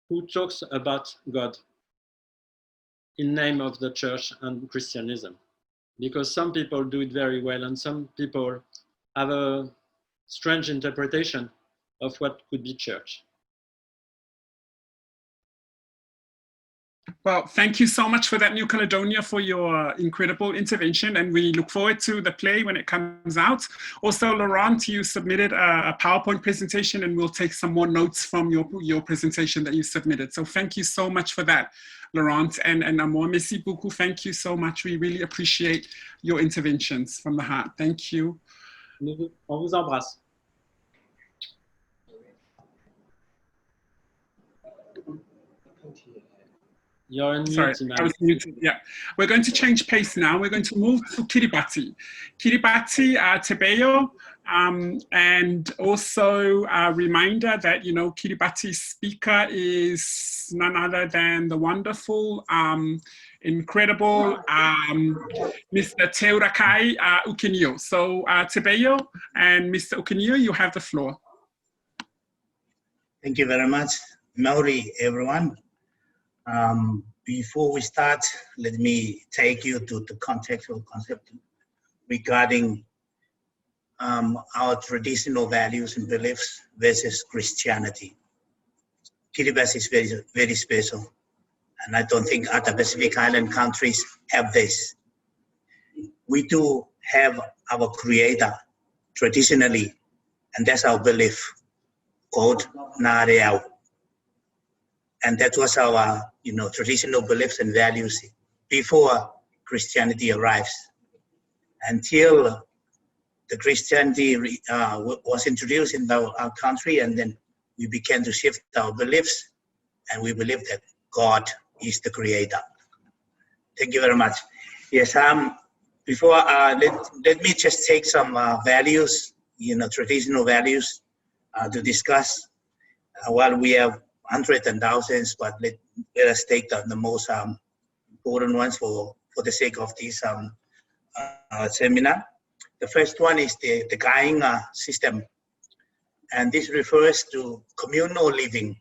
who talks about God in name of the church and Christianism. Because some people do it very well, and some people have a strange interpretation of what could be church. Well, thank you so much for that, New Caledonia, for your incredible intervention, and we look forward to the play when it comes out. Also, Laurent, you submitted a PowerPoint presentation, and we'll take some more notes from your presentation that you submitted. So thank you so much for that, Laurent, and Amour, merci beaucoup. Thank you so much. We really appreciate your interventions from the heart. Thank you. On vous embrasse. You're in mute, Sorry, man. I was muted. Yeah, we're going to change pace now. We're going to move to Kiribati. Kiribati, Tebeo, and also a reminder that, you know, Kiribati's speaker is none other than the wonderful, incredible Mr. Teurakai Ukinio. So Tebeo and Mr. Ukinio, you have the floor. Thank you very much. Maori, everyone. Before we start, let me take you to the contextual concept regarding our traditional values and beliefs versus Christianity. Kiribati is very, very special, and I don't think other Pacific Island countries have this. We do have our creator traditionally, and that's our belief, called Nareau. And that was our, you know, traditional beliefs and values before Christianity arrives. Until the Christianity was introduced in our country, and then we began to shift our beliefs, and we believe that God is the creator. Thank you very much. Yes, before, let me just take some values, traditional values to discuss. While we have hundreds and thousands, but let us take the most important ones for the sake of this seminar. The first one is the GIN system, and this refers to communal living.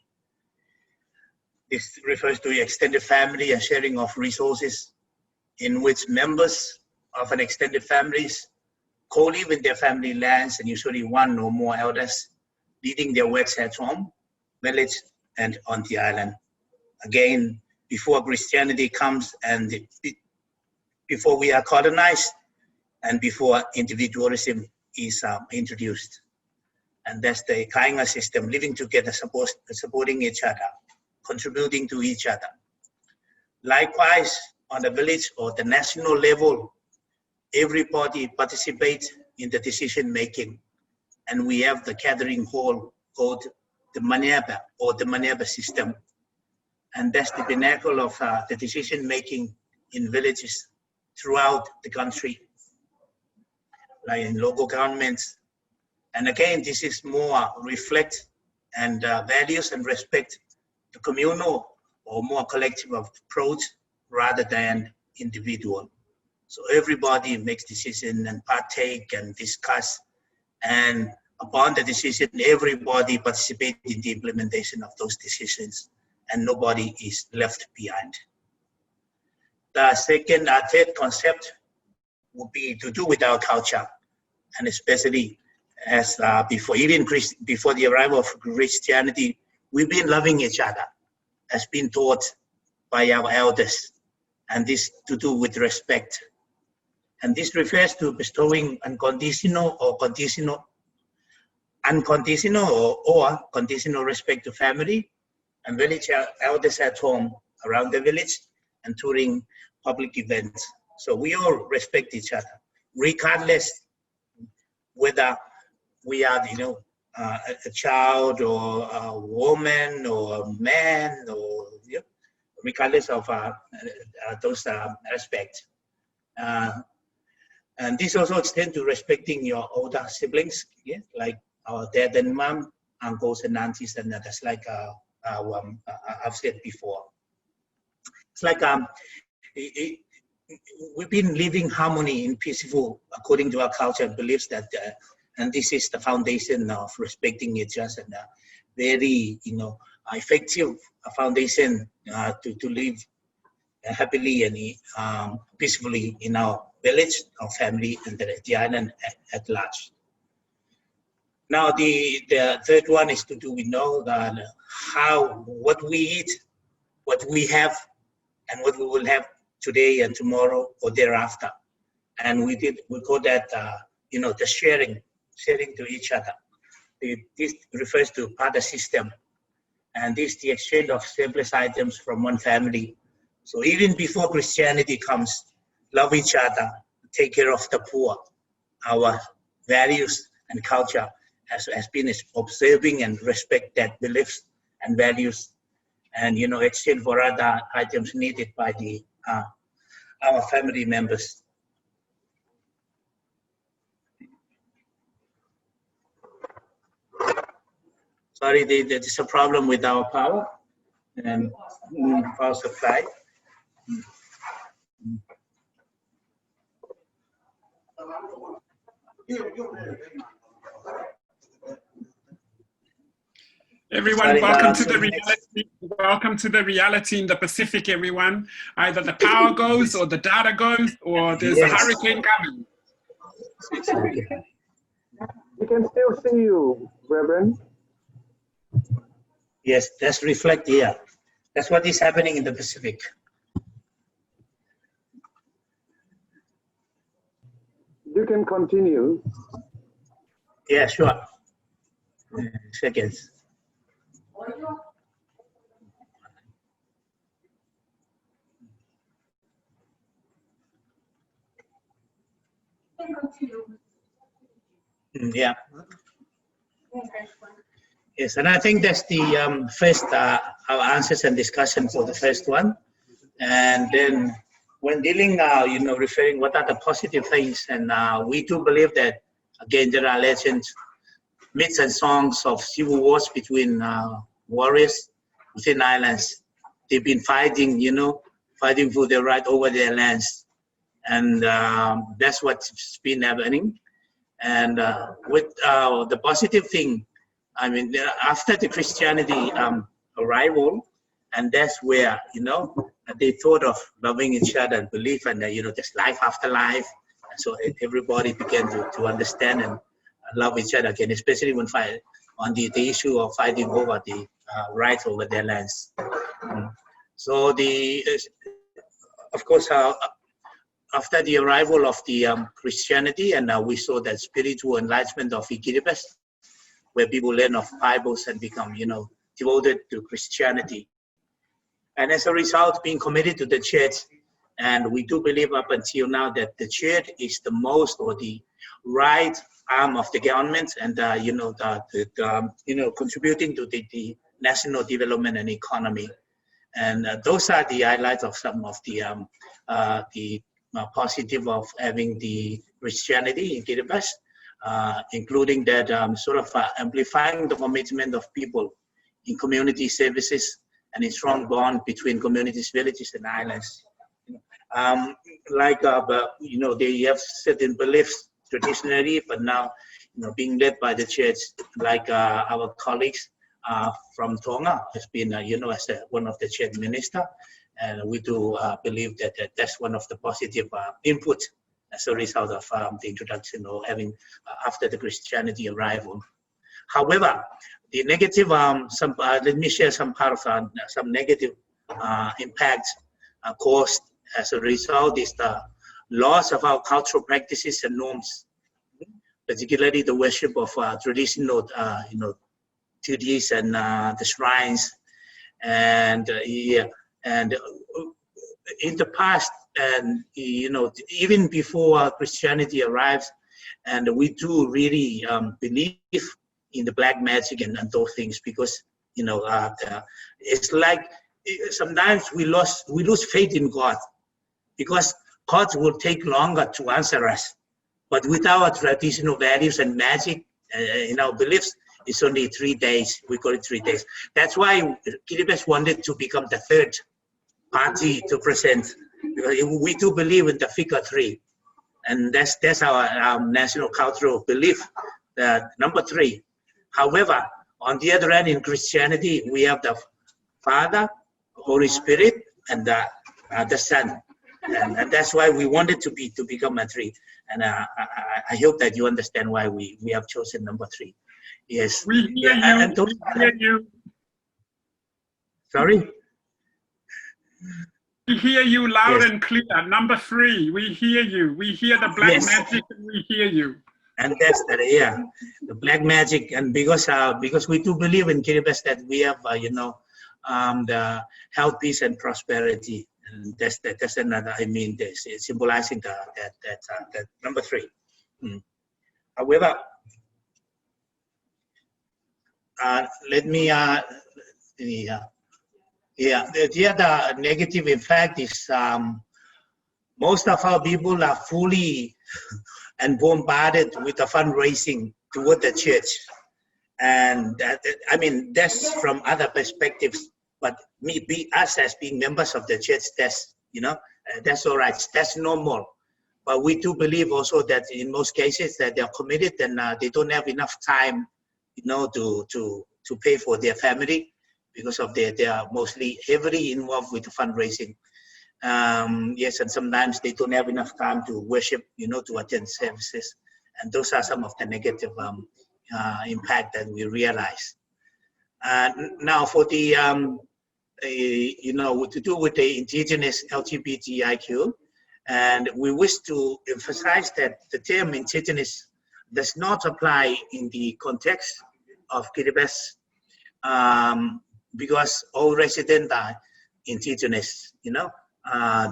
This refers to extended family and sharing of resources, in which members of an extended families co-live in their family lands, and usually one or more elders leading their works at home, village, and on the island. Again, before Christianity comes, and before we are colonized, and before individualism is introduced. And that's the GIN system, living together, supporting each other, contributing to each other. Likewise, on the village or the national level, everybody participates in the decision making. And we have the gathering hall called the Manaba, or the Manaba system. And that's the pinnacle of the decision making in villages throughout the country, like in local governments. And again, this is more reflect and values and respect the communal or more collective approach rather than individual. So everybody makes decisions and partake and discuss, and upon the decision, everybody participates in the implementation of those decisions, and nobody is left behind. The second, third concept would be to do with our culture, and especially as before the arrival of Christianity, we've been loving each other, as been taught by our elders, and this to do with respect. And this refers to bestowing unconditional or conditional respect to family and village elders at home, around the village, and during public events. So we all respect each other, regardless whether we are, a child or a woman or a man, or regardless of those aspects. And this also extends to respecting your older siblings, like our dad and mom, uncles and aunties, and others, like I've said before. It's like we've been living harmony in peaceful, according to our culture and beliefs, that and this is the foundation of respecting each other, and very effective foundation to live happily and peacefully in our village, our family, and the island at large. Now the third one is to do with what we eat, what we have, and what we will have today and tomorrow or thereafter. And we call that the sharing to each other. This refers to barter system, and this is the exchange of surplus items from one family. So even before Christianity comes, love each other, take care of the poor. Our values and culture has been observing and respect that beliefs and values, and exchange for other items needed by our family members. Sorry, there's a problem with our power and power supply. Everyone, welcome to the reality. Welcome to the reality in the Pacific, everyone. Either the power goes, or the data goes, or there's a hurricane coming. We can still see you, Reverend. Yes, that's reflect here. That's what is happening in the Pacific. You can continue. Yeah, sure. Seconds. Yeah. Yes, and I think that's the first our answers and discussion for the first one. And then when dealing, referring what are the positive things, and we do believe that, again, there are legends, myths and songs of civil wars between warriors within islands. They've been fighting, fighting for their right over their lands. And that's what's been happening. And with the positive thing, I mean, after the Christianity arrival, and that's where, they thought of loving each other and belief and, there's life after life. And so everybody began to understand and love each other again, especially when fight on the issue of fighting over the rights over their lands. So of course, after the arrival of the Christianity, and we saw that spiritual enlightenment of Kiribati, where people learn of Bibles and become, devoted to Christianity. And as a result, being committed to the church, and we do believe up until now that the church is the most or the right arm of the government, and contributing to the national development and economy. And those are the highlights of some of the positive of having the Christianity in Kiribati, including that amplifying the commitment of people in community services and a strong bond between communities, villages, and islands. They have certain beliefs traditionally, but now, being led by the church, like our colleagues from Tonga has been, as one of the church minister, and we do believe that that's one of the positive input as a result of the introduction or having after the Christianity arrival. However, the negative, let me share some part of some negative impacts caused as a result is the loss of our cultural practices and norms, particularly the worship of traditional, deities and the shrines, and and in the past, and even before Christianity arrives, and we do really believe in the black magic and those things, because it's like sometimes we lose faith in God, because God will take longer to answer us. But with our traditional values and magic in our beliefs, it's only 3 days. We call it 3 days. That's why Kiribati wanted to become the third party to present. We do believe in the figure 3, and that's our national cultural belief. Number 3. However, on the other hand, in Christianity, we have the Father, Holy Spirit, and the Son, and that's why we wanted to become a 3. And I hope that you understand why we have chosen number 3. Yes. We hear you. We hear you. Sorry. We hear you loud Yes. and clear. Number 3, we hear you. We hear the black Yes. magic, and we hear you. And that's the black magic, and because we do believe in Kiribati that we have the health, peace, and prosperity, and that's another. I mean, this it's symbolizing that number 3. However, let me the other negative effect is most of our people are fully and bombarded with the fundraising toward the church, and that's from other perspectives. But us as being members of the church, that's all right. That's normal. But we do believe also that in most cases that they are committed and they don't have enough time, to pay for their family, because of they are mostly heavily involved with the fundraising. Yes, and sometimes they don't have enough time to worship, to attend services, and those are some of the negative impact that we realize. Now, for the to do with the indigenous LGBTIQ, and we wish to emphasize that the term indigenous does not apply in the context of Kiribati, because all residents are indigenous,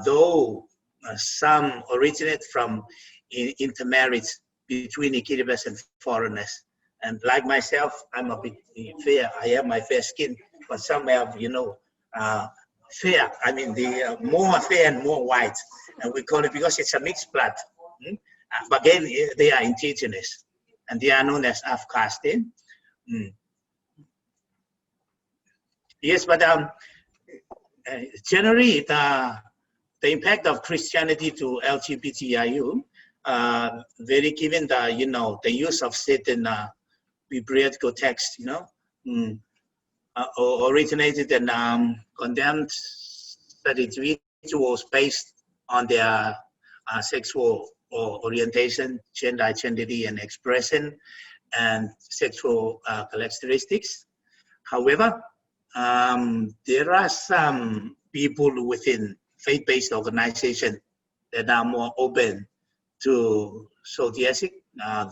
though some originate from intermarriage between the Kiribati and foreigners. And like myself, I'm a bit fair. I have my fair skin, but some have, you know, fair. I mean, the more fair and more white, and we call it because it's a mixed blood. But again, they are indigenous, and they are known as Af-caste. Yes, but generally, the impact of Christianity to LGBTIU, very given the, you know, the use of certain biblical text, you know, originated and condemned studied rituals based on their sexual orientation, gender identity and expression, and sexual characteristics. However, there are some people within faith-based organizations that are more open to zodiac,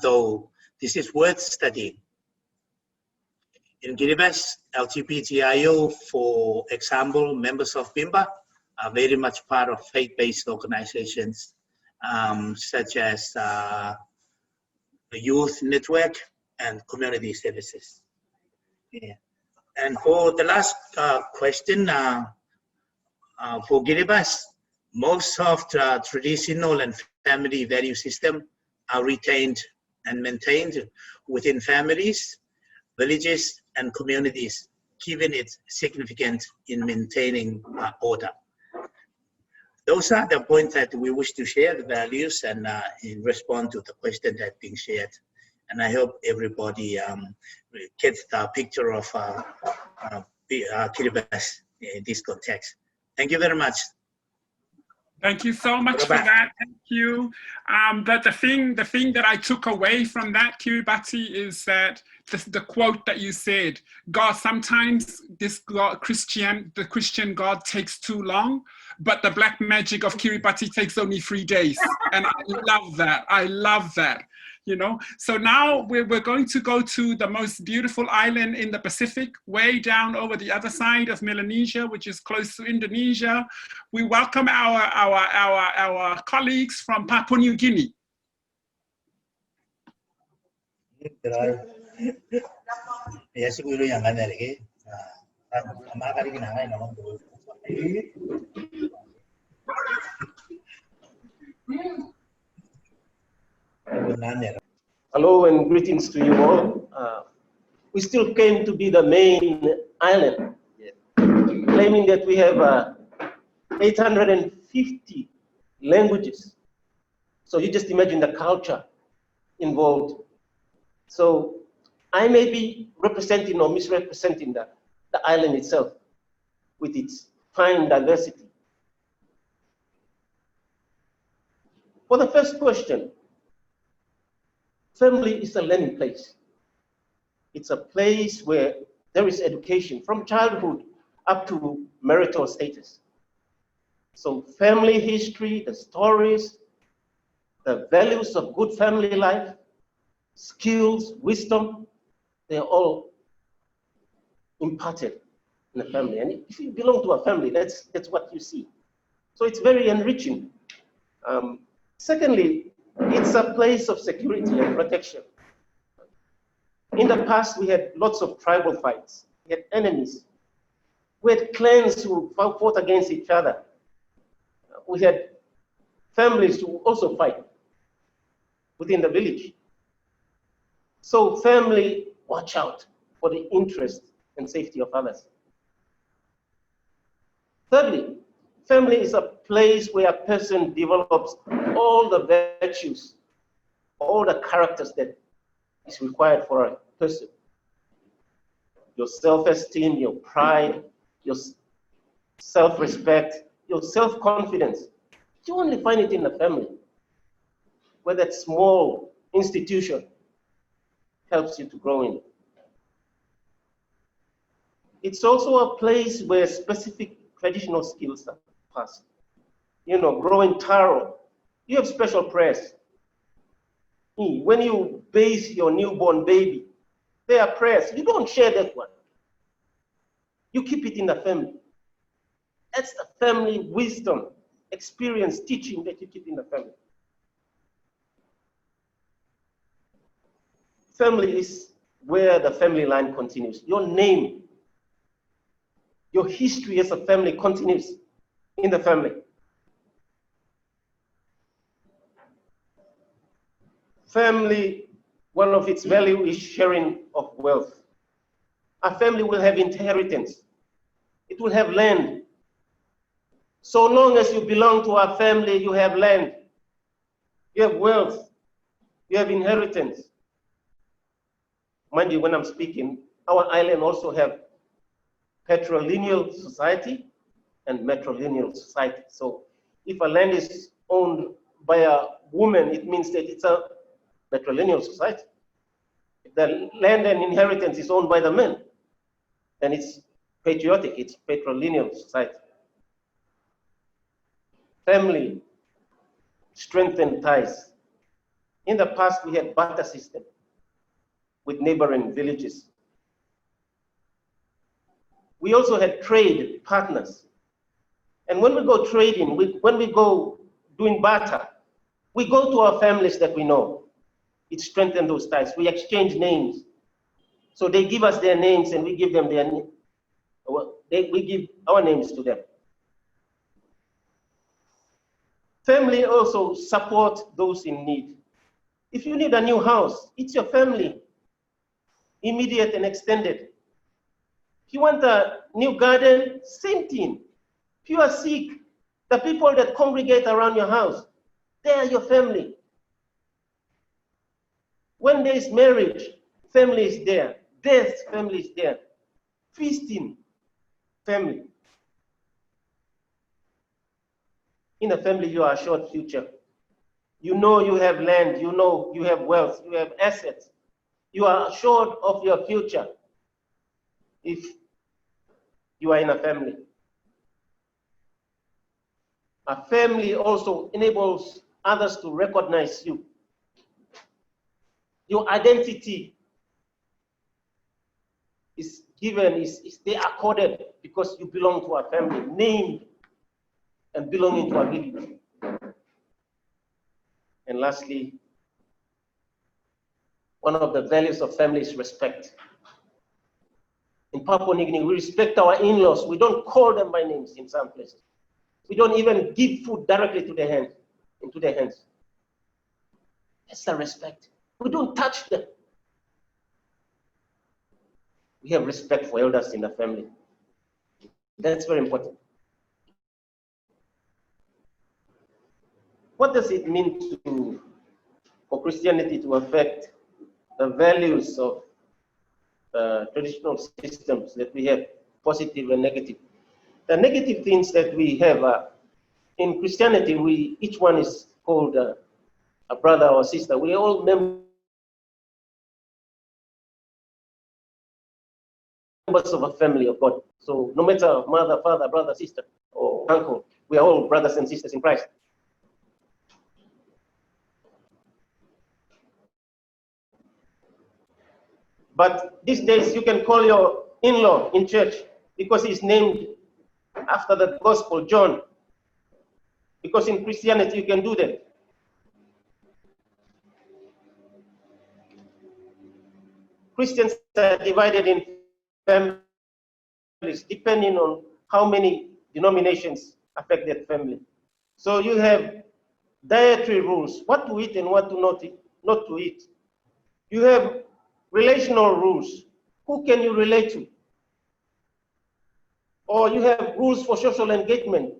though this is worth studying. In Kiribati, LGBTIO, for example, members of Bimba are very much part of faith-based organizations, such as the youth network and community services. Yeah. And for the last question, for Kiribati, most of the traditional and family value system are retained and maintained within families, villages, and communities, given its significance in maintaining order. Those are the points that we wish to share, the values, and in response to the question that's being shared. And I hope everybody gets the picture of Kiribati in this context. Thank you very much. Thank you so much for that. Thank you. But the thing that I took away from that, Kiribati, is that the quote that you said, God, sometimes this God, the Christian God takes too long, but the black magic of Kiribati takes only 3 days. And I love that. I love that. You know, so now we're going to go to the most beautiful island in the Pacific, way down over the other side of Melanesia, which is close to Indonesia. We welcome our colleagues from Papua New Guinea. Hello and greetings to you all. We still claim to be the main island, claiming that we have 850 languages. So you just imagine the culture involved. So I may be representing or misrepresenting the island itself with its fine diversity. For the first question, family is a learning place. It's a place where there is education from childhood up to marital status. So family history, the stories, the values of good family life, skills, wisdom, they're all imparted in the family. And if you belong to a family, that's what you see. So it's very enriching. Secondly, it's a place of security and protection. In the past, we had lots of tribal fights. We had enemies. We had clans who fought against each other. We had families who also fight within the village. So family, watch out for the interest and safety of others. Thirdly, family is a place where a person develops all the virtues, all the characters that is required for a person. Your self-esteem, your pride, your self-respect, your self-confidence. You only find it in the family, where that small institution helps you to grow in. It's also a place where specific traditional skills are passed. You know, growing taro, you have special prayers. When you bathe your newborn baby, there are prayers. You don't share that one. You keep it in the family. That's the family wisdom, experience, teaching that you keep in the family. Family is where the family line continues. Your name, your history as a family continues in the family. Family, one of its value is sharing of wealth. A family will have inheritance. It will have land. So long as you belong to a family, you have land, you have wealth, you have inheritance. Mind you, when I'm speaking, our island also have patrilineal society and matrilineal society. So if a land is owned by a woman, it means that it's a matrilineal society. If the land and inheritance is owned by the men, then it's patriotic, it's patrilineal society. Family, strengthen ties. In the past, we had barter system with neighboring villages. We also had trade partners. And when we go trading, when we go doing barter, we go to our families that we know. It strengthens those ties. We exchange names. So they give us their names and we give them their names. We give our names to them. Family also support those in need. If you need a new house, it's your family, immediate and extended. If you want a new garden, same thing. If you are sick, the people that congregate around your house, they are your family. When there is marriage, family is there. Death, family is there. Feasting, family. In a family, you are assured future. You know you have land, you know you have wealth, you have assets. You are assured of your future if you are in a family. A family also enables others to recognize you. Your identity is given, is they accorded because you belong to a family, named and belonging to a village. And lastly, one of the values of family is respect. In Papua New Guinea, we respect our in-laws. We don't call them by names in some places. We don't even give food directly to their hands, into their hands. That's the respect. We don't touch them. We have respect for elders in the family. That's very important. What does it mean for Christianity to affect the values of traditional systems that we have, positive and negative? The negative things that we have in Christianity, each one is called a brother or sister. We are all members of a family of God. So no matter mother, father, brother, sister, or uncle, we are all brothers and sisters in Christ. But these days, you can call your in-law in church because he's named after the gospel, John. Because in Christianity, you can do that. Christians are divided in families depending on how many denominations affect that family. So you have dietary rules, what to eat and what to not to eat. You have relational rules. Who can you relate to? Or you have rules for social engagement.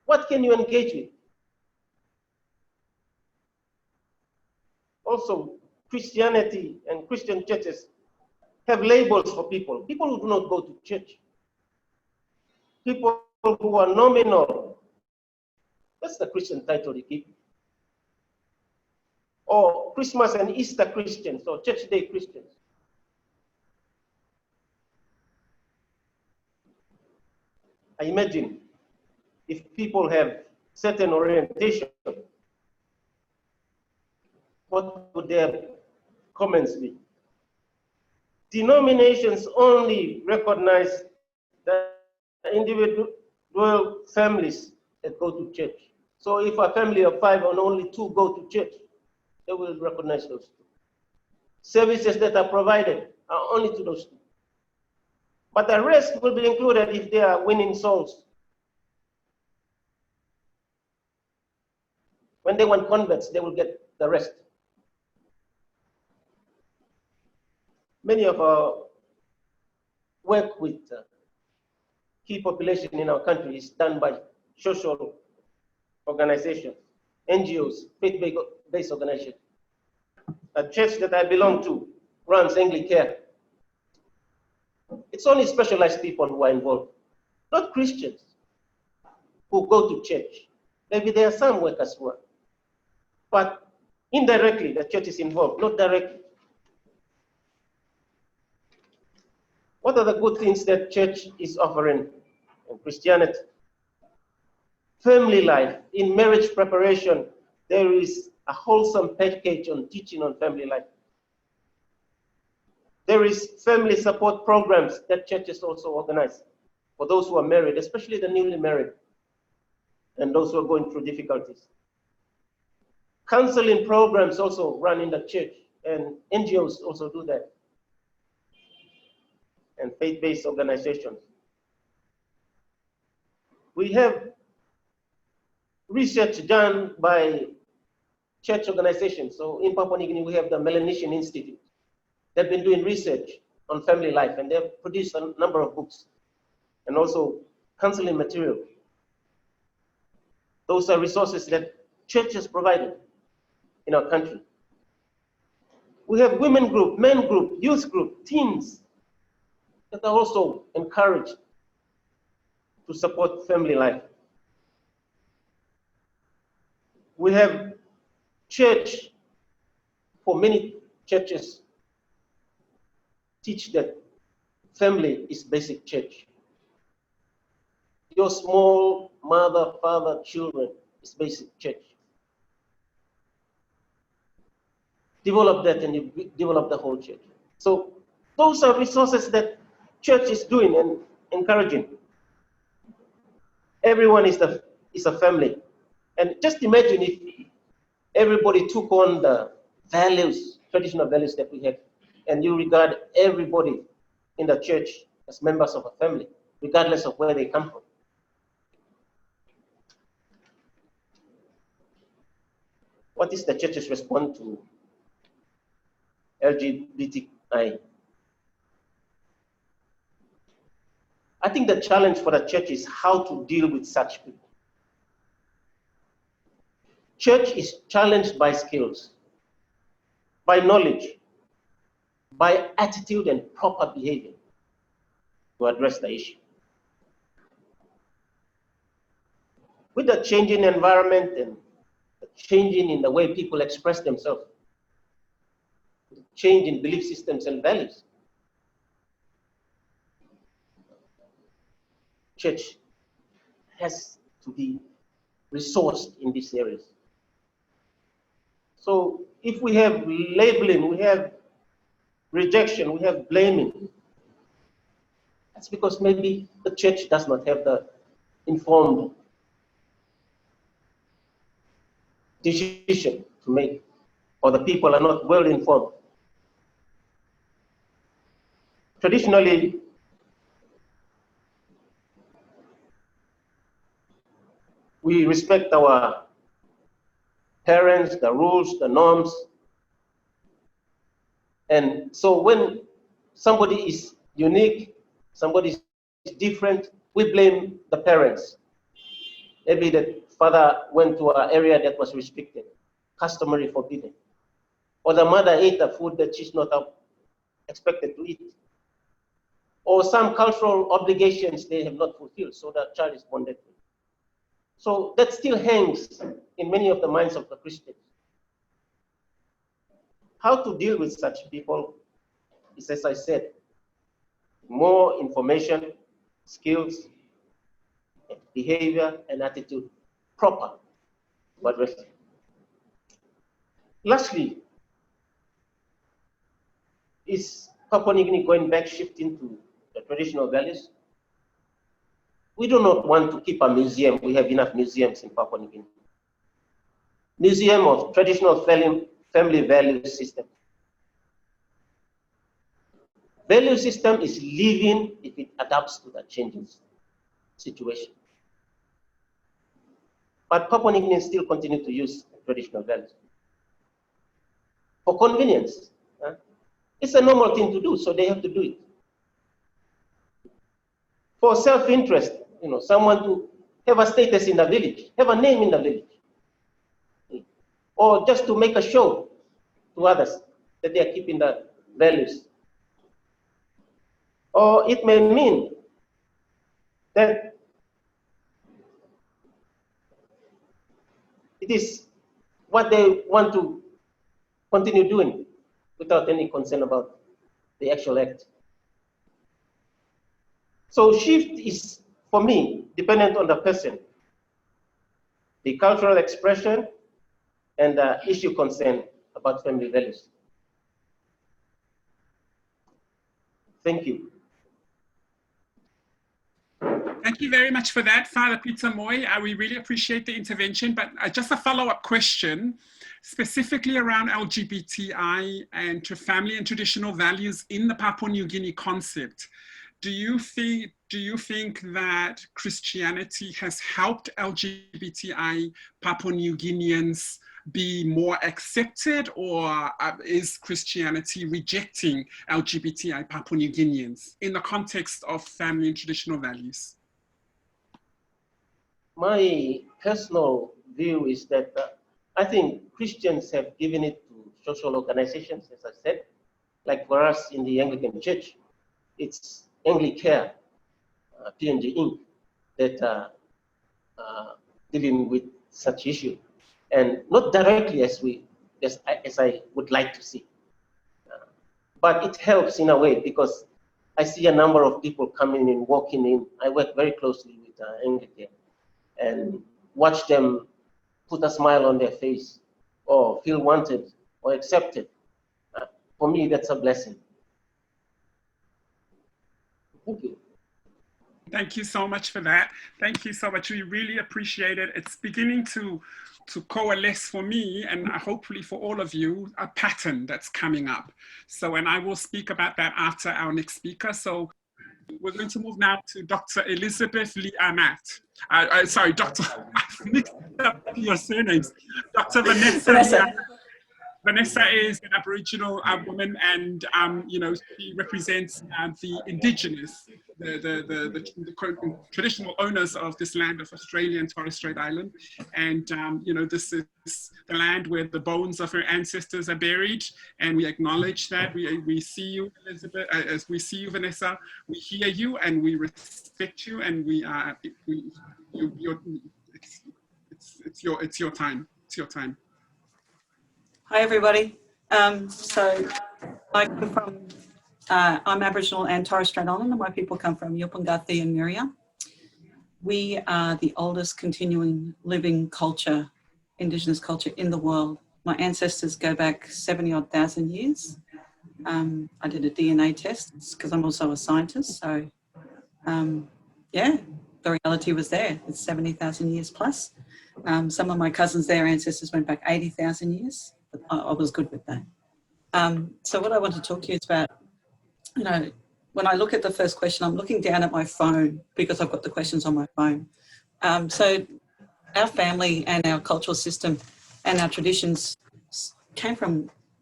What can you engage with? Also, Christianity and Christian churches have labels for people. People who do not go to church. People who are nominal. That's the Christian title they give. Or Christmas and Easter Christians, or Church Day Christians. I imagine if people have certain orientation, what would their comments be? Denominations only recognize the individual families that go to church. So if a family of 5 and only 2 go to church, they will recognize those 2. services that are provided are only to those two. But the rest will be included if they are winning souls. When they want converts, they will get the rest. Many of our work with key population in our country is done by social organizations, NGOs, faith-based organizations. A church that I belong to runs Anglicare. It's only specialized people who are involved, not Christians who go to church. Maybe there are some workers who are, but indirectly the church is involved, not directly. What are the good things that church is offering in Christianity? Family life. In marriage preparation, there is a wholesome package on teaching on family life. There is family support programs that churches also organize for those who are married, especially the newly married and those who are going through difficulties. Counseling programs also run in the church, and NGOs also do that, and faith-based organizations. We have research done by church organizations. So in Papua New Guinea, we have the Melanesian Institute. They've been doing research on family life, and they've produced a number of books and also counseling material. Those are resources that churches provided in our country. We have women group, men group, youth group, teens that are also encouraged to support family life. We have church, for many churches, teach that family is basic church. Your small mother, father, children is basic church. Develop that and you develop the whole church. So those are resources that church is doing and encouraging. Everyone is a family. And just imagine if everybody took on the values, traditional values that we have, and you regard everybody in the church as members of a family, regardless of where they come from. What is the church's response to LGBTI? I think the challenge for the church is how to deal with such people. Church is challenged by skills, by knowledge, by attitude and proper behavior to address the issue. With the changing environment and the changing in the way people express themselves, the change in belief systems and values, church has to be resourced in these areas. So if we have labeling, we have rejection, we have blaming, that's because maybe the church does not have the informed decision to make, or the people are not well informed. Traditionally, we respect our parents, the rules, the norms. And so when somebody is unique, somebody is different, we blame the parents. Maybe the father went to an area that was restricted, customary forbidden. Or the mother ate a food that she's not expected to eat. Or some cultural obligations they have not fulfilled, so the child is bonded. So that still hangs in many of the minds of the Christians. How to deal with such people is, as I said, more information, skills, behavior, and attitude proper to address it. Lastly, is Papua New Guinea going back, shifting to the traditional values? We do not want to keep a museum. We have enough museums in Papua New Guinea. Museum of traditional family value system. value system is living if it adapts to that changing situation. But Papua New Guineans still continue to use traditional values for convenience. It's a normal thing to do, so they have to do it. For self-interest, you know, someone to have a status in the village, have a name in the village, or just to make a show to others that they are keeping the values. Or it may mean that it is what they want to continue doing without any concern about the actual act. So shift is, for me, dependent on the person, the cultural expression, and the issue concern about family values. Thank you. Thank you very much for that, Father Peter Moy. We really appreciate the intervention, but just a follow-up question, specifically around LGBTI and to family and traditional values in the Papua New Guinea concept. Do you think that Christianity has helped LGBTI Papua New Guineans be more accepted, or is Christianity rejecting LGBTI Papua New Guineans in the context of family and traditional values? My personal view is that I think Christians have given it to social organizations, as I said, like for us in the Anglican Church, it's Anglicare, PNG Inc., that dealing with such issue, and not directly as I would like to see, but it helps in a way because I see a number of people coming in, walking in. I work very closely with Anglicare, and watch them put a smile on their face or feel wanted or accepted. For me, that's a blessing. Thank you. Thank you so much for that. Thank you so much. We really appreciate it. It's beginning to coalesce for me, and hopefully for all of you, a pattern that's coming up. So, and I will speak about that after our next speaker. So we're going to move now to Dr. Elizabeth Lee Amat. Sorry, Dr. I've mixed up your surnames. Dr. Vanessa. Vanessa is an Aboriginal woman, and you know, she represents the indigenous, the traditional owners of this land of Australia and Torres Strait Island. And you know, this is the land where the bones of her ancestors are buried, and we acknowledge that. We see you, Elizabeth, as we see you, Vanessa. We hear you, and we respect you, and it's your time. It's your time. Hi, everybody. So I come from, I'm Aboriginal and Torres Strait Islander. My people come from Yupangathi and Miria. We are the oldest continuing living culture, indigenous culture in the world. My ancestors go back 70-odd thousand years. I did a DNA test because I'm also a scientist. So yeah, the reality was there. It's 70,000 years plus. Some of my cousins, their ancestors went back 80,000 years. But I was good with that. So what I want to talk to you is about, you know, when I look at the first question, I'm looking down at my phone because I've got the questions on my phone. So our family and our cultural system and our traditions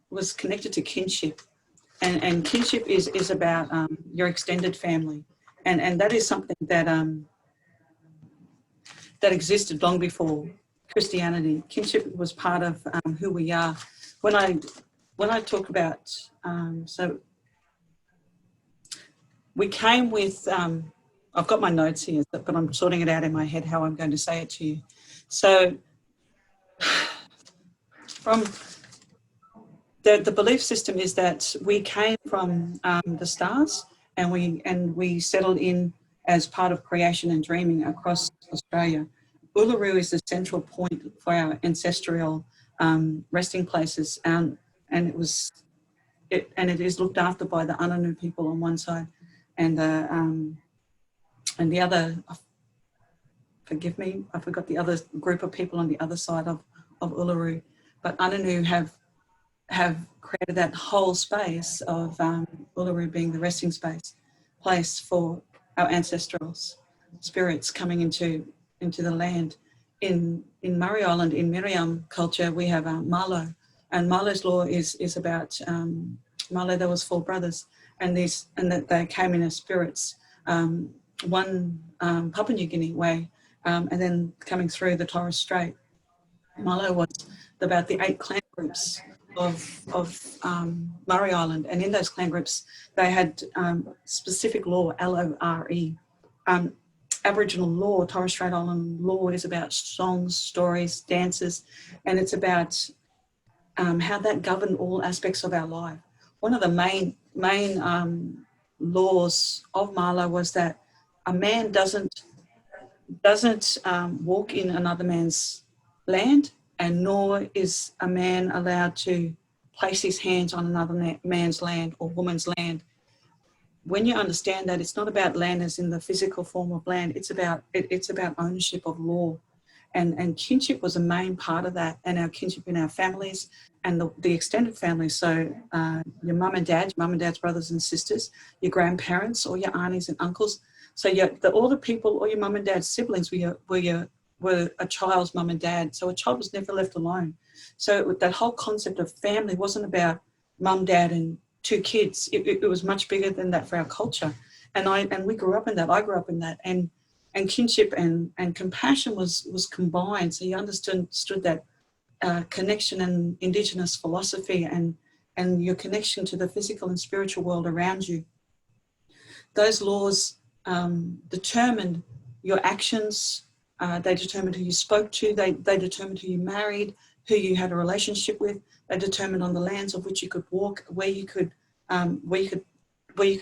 was connected to kinship. And kinship is about your extended family. And that is something that, that existed long before Christianity. Kinship was part of who we are. When I talk about, so we came with, I've got my notes here, but I'm sorting it out in my head how I'm going to say it to you. So from the belief system is that we came from the stars, and we settled in as part of creation and dreaming across Australia. Uluru is the central point for our ancestral resting places, and it is looked after by the Ananu people on one side, and the other. Forgive me, I forgot the other group of people on the other side of Uluru, but Ananu have created that whole space of Uluru being the resting place for our ancestral spirits coming into the land. In Murray Island, in Miriam culture, we have Malo, and Malo's law is about Malo. There was 4 brothers, and that they came in as spirits. One Papua New Guinea way, and then coming through the Torres Strait. Malo was about the 8 clan groups of Murray Island, and in those clan groups they had specific law, LORE. Aboriginal law, Torres Strait Island law, is about songs, stories, dances, and it's about how that governed all aspects of our life. One of the main laws of Moala was that a man doesn't walk in another man's land, and nor is a man allowed to place his hands on another man's land or woman's land. When you understand that, it's not about land as in the physical form of land, it's about ownership of law. And kinship was a main part of that, and our kinship in our families and the extended family. So your mum and dad's brothers and sisters, your grandparents, or your aunties and uncles. So all the people, all your mum and dad's siblings were a child's mum and dad. So a child was never left alone. So that whole concept of family wasn't about mum, dad, and 2 kids. It was much bigger than that for our culture. And we grew up in that. I grew up in that. And kinship and compassion was combined. So you understood that connection and indigenous philosophy and your connection to the physical and spiritual world around you. Those laws determined your actions. They determined who you spoke to. They determined who you married, who you had a relationship with. They determined on the lands of which you could walk, where you could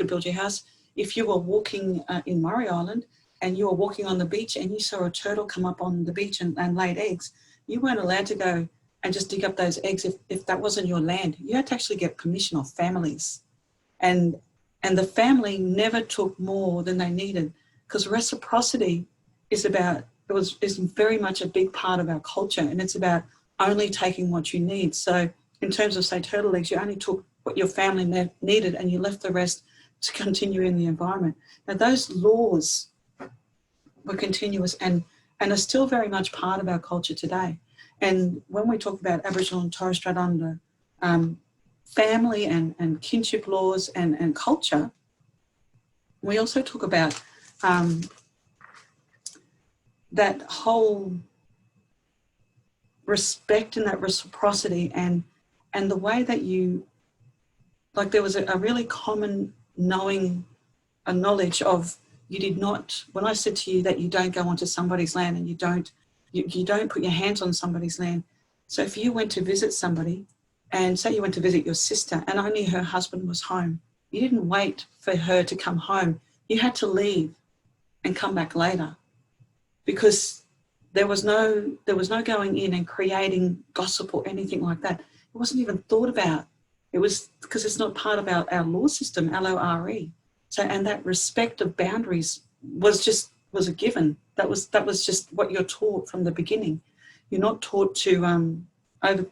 build your house. If you were walking in Murray Island and you were walking on the beach and you saw a turtle come up on the beach and laid eggs, you weren't allowed to go and just dig up those eggs if that wasn't your land. You had to actually get permission of families. And the family never took more than they needed, because reciprocity is very much a big part of our culture, and it's about only taking what you need. So in terms of, say, turtle eggs, you only took what your family needed and you left the rest to continue in the environment. Now those laws were continuous and are still very much part of our culture today. And when we talk about Aboriginal and Torres Strait Islander family and kinship laws and culture, we also talk about that whole respect and that reciprocity and the way that you, like there was a really common knowledge of, you did not, when I said to you that you don't go onto somebody's land and you don't put your hands on somebody's land. So if you went to visit somebody, and say you went to visit your sister and only her husband was home, you didn't wait for her to come home. You had to leave and come back later, because there was no going in and creating gossip or anything like that. It wasn't even thought about. It was because it's not part of our law system, LORE. So, and that respect of boundaries was a given. That was just what you're taught from the beginning. You're not taught to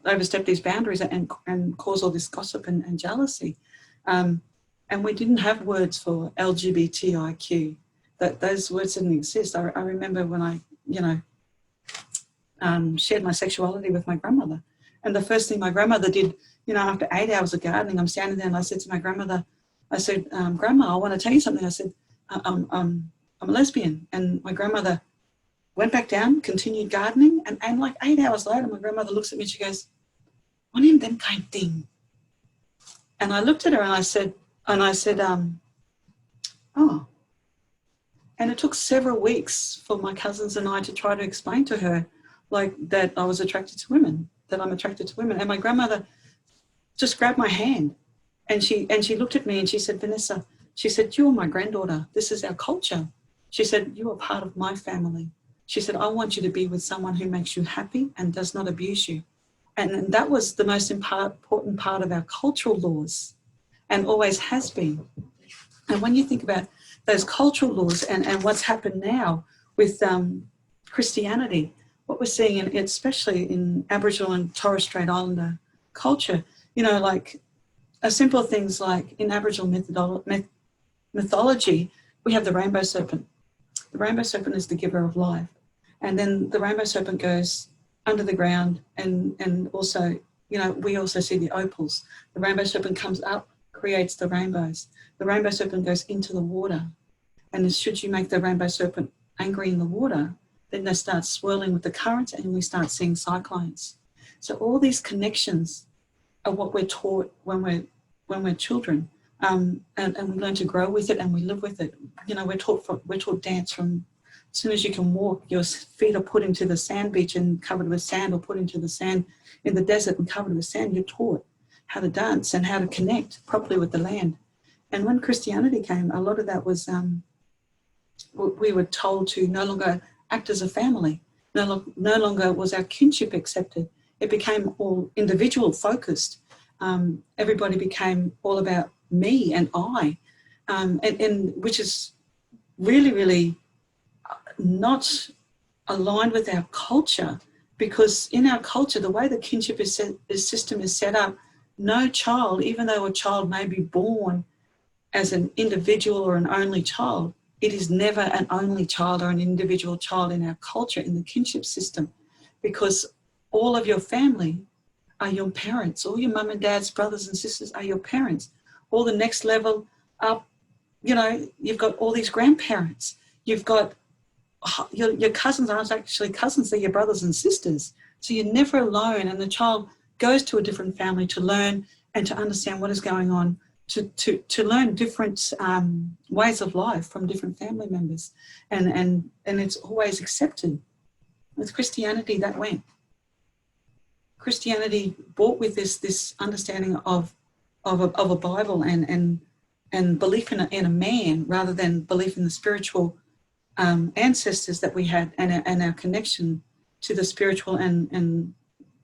overstep these boundaries and cause all this gossip and jealousy. And we didn't have words for LGBTIQ. Those words didn't exist. I remember when I, shared my sexuality with my grandmother. And the first thing my grandmother did, after 8 hours of gardening, I'm standing there and I said to my grandmother, I said, Grandma, I want to tell you something. I said, I'm a lesbian. And my grandmother went back down, continued gardening, and like 8 hours later, my grandmother looks at me and she goes, "What in them kind of thing?" And I looked at her and I said, oh. And it took several weeks for my cousins and I to try to explain to her, like, that I was attracted to women, that I'm attracted to women. And my grandmother just grabbed my hand and she looked at me and she said, "Vanessa," she said, "You are my granddaughter. This is our culture." She said, "You are part of my family." She said, "I want you to be with someone who makes you happy and does not abuse you." And that was the most important part of our cultural laws, and always has been. And when you think about those cultural laws and what's happened now with Christianity, what we're seeing, especially in Aboriginal and Torres Strait Islander culture, like simple things like in Aboriginal mythology, we have the rainbow serpent. The rainbow serpent is the giver of life. And then the rainbow serpent goes under the ground, and also, you know, we also see the opals. The rainbow serpent comes up, creates the rainbows. The rainbow serpent goes into the water. And should you make the rainbow serpent angry in the water, then they start swirling with the currents and we start seeing cyclones. So all these connections are what we're taught when we're children, and we learn to grow with it and we live with it. You know, we're taught dance from as soon as you can walk. Your feet are put into the sand beach and covered with sand, or put into the sand in the desert and covered with sand. You're taught how to dance and how to connect properly with the land. And when Christianity came, a lot of that was we were told to no longer act as a family. No longer was our kinship accepted. It became all individual focused. Everybody became all about me and I, and which is really, really not aligned with our culture, because in our culture, the way the kinship system is set up, no child, even though a child may be born as an individual or an only child, it is never an only child or an individual child in our culture, in the kinship system, because all of your family are your parents. All your mum and dad's brothers and sisters are your parents. All the next level up, you know, you've got all these grandparents. You've got your cousins aren't actually cousins, they're your brothers and sisters. So you're never alone, and the child goes to a different family to learn and to understand what is going on, to learn different ways of life from different family members, and it's always accepted. With Christianity, that went. Christianity brought with this understanding of a Bible and belief in a man, rather than belief in the spiritual ancestors that we had, and our connection to the spiritual and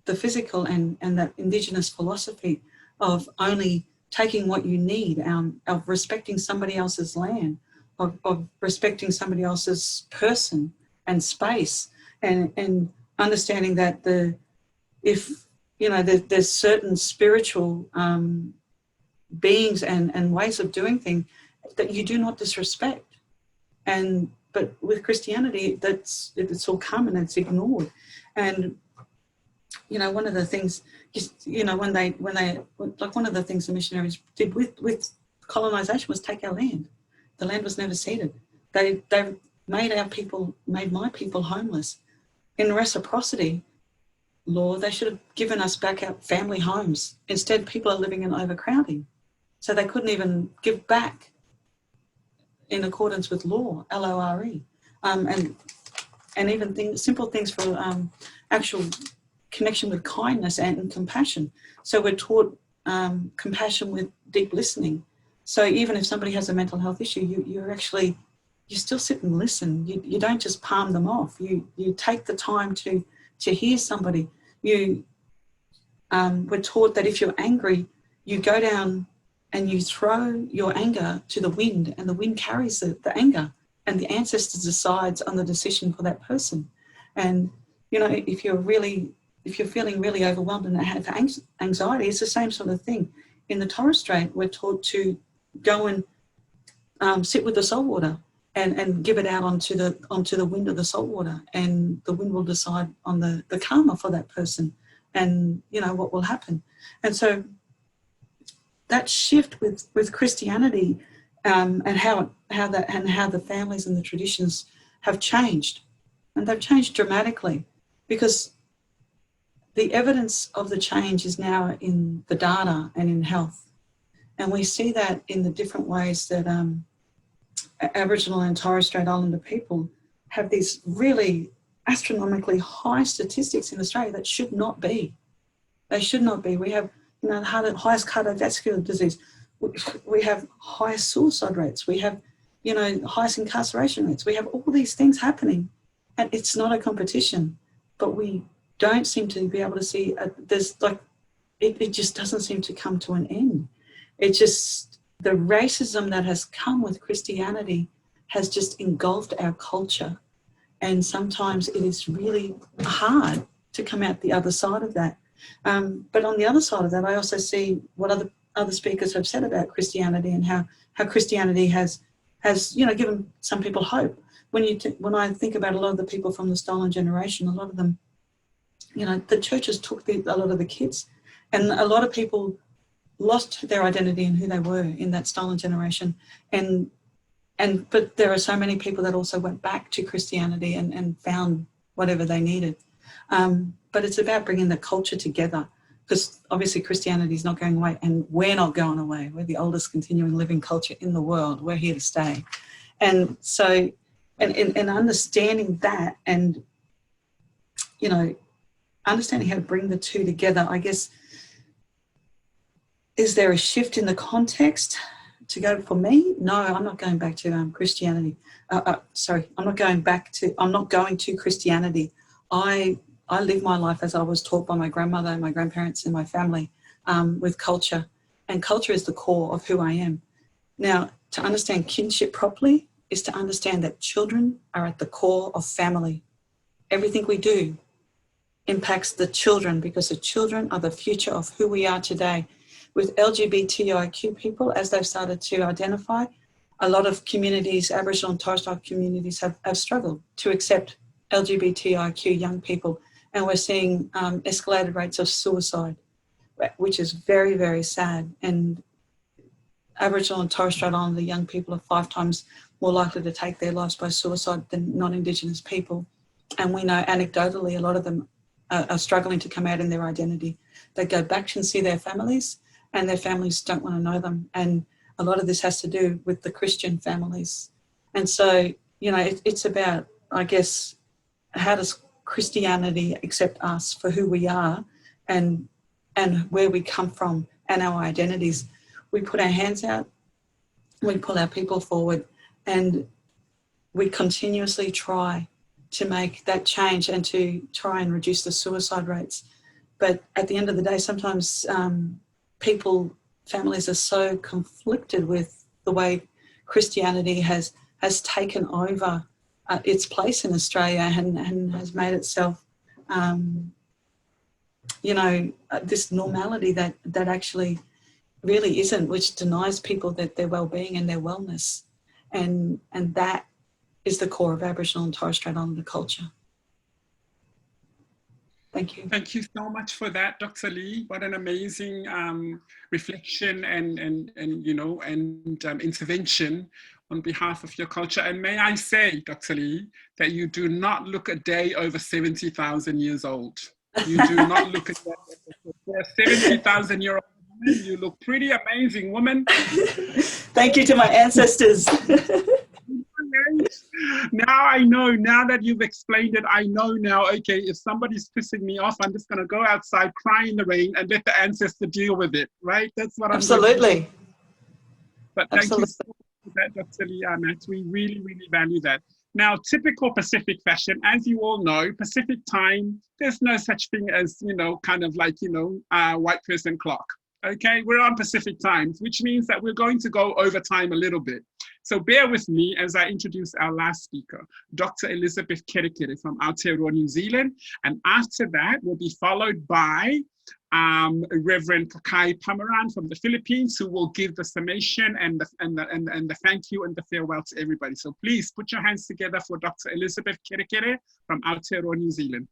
the physical, and that indigenous philosophy of only taking what you need, of respecting somebody else's land, of respecting somebody else's person and space, and understanding that there's certain spiritual beings and ways of doing things that you do not disrespect. But with Christianity, it's all come and it's ignored. And you know, one of the things, you know, when they like, one of the things the missionaries did with colonization was take our land. The land was never ceded. They made my people homeless. In reciprocity law, they should have given us back our family homes. Instead, people are living in overcrowding. So they couldn't even give back in accordance with law, LORE. And even simple things for actual connection with kindness and compassion. So we're taught compassion with deep listening. So even if somebody has a mental health issue, you still sit and listen. You don't just palm them off. You take the time to hear somebody. We're taught that if you're angry, you go down and you throw your anger to the wind, and the wind carries the anger, and the ancestors decides on the decision for that person. And you know, if you're feeling really overwhelmed and have anxiety, it's the same sort of thing. In the Torres Strait, we're taught to go and sit with the salt water and give it out onto the wind of the salt water, and the wind will decide on the karma for that person, and you know what will happen. And so that shift with Christianity, and how the families and the traditions have changed, and they've changed dramatically, because the evidence of the change is now in the data and in health. And we see that in the different ways that Aboriginal and Torres Strait Islander people have these really astronomically high statistics in Australia that should not be. They should not be. We have, you know, the highest cardiovascular disease. We have highest suicide rates. We have, you know, highest incarceration rates. We have all these things happening, and it's not a competition, but we don't seem to be able to see, it just doesn't seem to come to an end. It just, the racism that has come with Christianity has just engulfed our culture. And sometimes it is really hard to come out the other side of that. But on the other side of that, I also see what other speakers have said about Christianity and how Christianity has given some people hope. When I think about a lot of the people from the stolen generation, a lot of them, the churches took a lot of the kids, and a lot of people lost their identity and who they were in that stolen generation. But there are so many people that also went back to Christianity and found whatever they needed. But it's about bringing the culture together, because obviously Christianity is not going away, and we're not going away. We're the oldest continuing living culture in the world. We're here to stay. And so, and understanding that, and, understanding how to bring the two together, I guess, is there a shift in the context to go for me? No, I'm not going back to Christianity. Sorry, I'm not going to Christianity. I live my life as I was taught by my grandmother and my grandparents and my family, with culture. And culture is the core of who I am. Now, to understand kinship properly is to understand that children are at the core of family. Everything we do impacts the children, because the children are the future of who we are today. With LGBTIQ people, as they've started to identify, a lot of communities, Aboriginal and Torres Strait communities, have struggled to accept LGBTIQ young people. And we're seeing escalated rates of suicide, which is very, very sad. And Aboriginal and Torres Strait Islander young people are 5 times more likely to take their lives by suicide than non-Indigenous people. And we know anecdotally a lot of them are struggling to come out in their identity. They go back and see their families, and their families don't want to know them. And a lot of this has to do with the Christian families. And so, it's about, I guess, how does Christianity accept us for who we are and where we come from and our identities. We put our hands out, we pull our people forward, and we continuously try to make that change and to try and reduce the suicide rates. But at the end of the day, sometimes families are so conflicted with the way Christianity has taken over its place in Australia and has made itself, this normality that actually really isn't, which denies people that their well-being and their wellness. And that is the core of Aboriginal and Torres Strait Islander culture. Thank you. Thank you so much for that, Dr. Lee. What an amazing reflection and intervention on behalf of your culture. And may I say, Dr. Lee, that you do not look a day over 70,000 years old. You do not look a day over 70,000-year-old woman. You look pretty amazing, woman. Thank you to my ancestors. Now I know, now that you've explained it, I know now, okay, if somebody's pissing me off, I'm just going to go outside, cry in the rain, and let the ancestor deal with it, right? That's what I'm Absolutely. But thank you so much for that, Dr. Lee Arnett. We really, really value that. Now, typical Pacific fashion, as you all know, Pacific time, there's no such thing as, white person clock. Okay, we're on Pacific times, which means that we're going to go over time a little bit. So bear with me as I introduce our last speaker, Dr. Elizabeth Kerekere from Aotearoa, New Zealand. And after that, we'll be followed by Reverend Kakai Pamaran from the Philippines, who will give the summation and the thank you and the farewell to everybody. So please put your hands together for Dr. Elizabeth Kerekere from Aotearoa, New Zealand.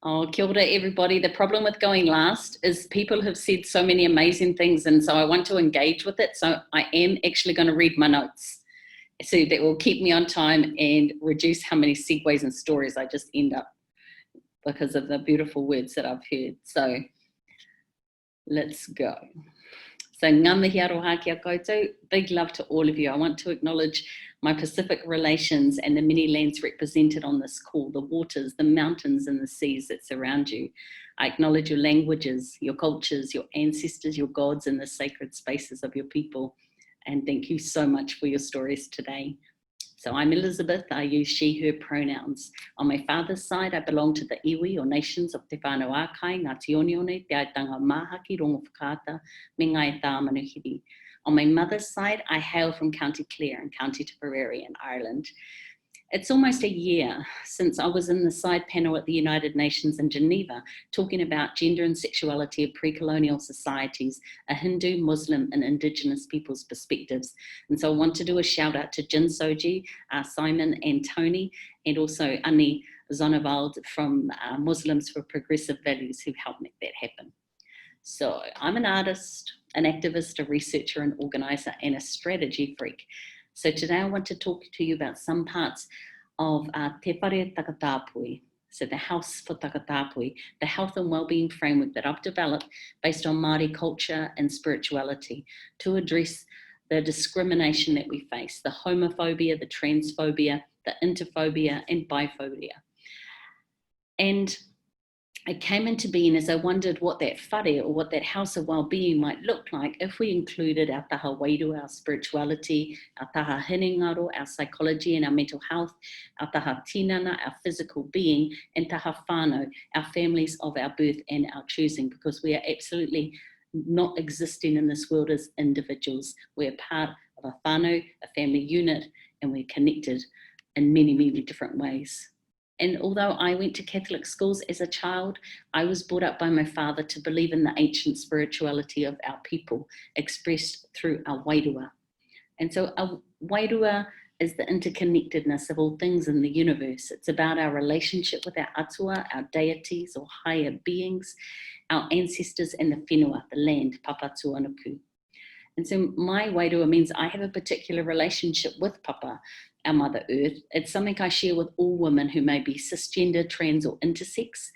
Oh, kia ora, everybody. The problem with going last is people have said so many amazing things, and so I want to engage with it. So I am actually going to read my notes, so that will keep me on time and reduce how many segues and stories I just end up because of the beautiful words that I've heard. So let's go. So ngā mihi aroha kia koutou. Big love to all of you. I want to acknowledge my Pacific relations and the many lands represented on this call, the waters, the mountains and the seas that surround you. I acknowledge your languages, your cultures, your ancestors, your gods, and the sacred spaces of your people. And thank you so much for your stories today. So I'm Elizabeth. I use she, her pronouns. On my father's side, I belong to the iwi or nations of Te Whānau Ākai, Ngā Tionione, Te Aitanga Māhaki, Rongo Whakaata, me Ngai Tā Manuhiri. On my mother's side, I hail from County Clare and County Tipperary in Ireland. It's almost a year since I was in the side panel at the United Nations in Geneva talking about gender and sexuality of pre-colonial societies, a Hindu, Muslim and indigenous people's perspectives. And so I want to do a shout out to GIN-SSOGIE, Simon and Tony, and also Annie Zonneveld from Muslims for Progressive Values who helped make that happen. So I'm an artist, an activist, a researcher, an organizer and a strategy freak. So today I want to talk to you about some parts of Te Whare Takatapui, so the House for Takatapui, the health and wellbeing framework that I've developed based on Māori culture and spirituality to address the discrimination that we face, the homophobia, the transphobia, the interphobia and biphobia. And it came into being as I wondered what that whare or what that house of well-being might look like if we included our taha wairua, our spirituality, our taha hinengaro, our psychology and our mental health, our taha tinana, our physical being, and taha whānau, our families of our birth and our choosing, because we are absolutely not existing in this world as individuals. We're part of a whānau, a family unit, and we're connected in many, many different ways. And although I went to Catholic schools as a child, I was brought up by my father to believe in the ancient spirituality of our people, expressed through our wairua. And so our wairua is the interconnectedness of all things in the universe. It's about our relationship with our atua, our deities or higher beings, our ancestors and the whenua, the land, Papa Tuanuku. And so my wairua means I have a particular relationship with Papa, our Mother Earth. It's something I share with all women who may be cisgender, trans or intersex.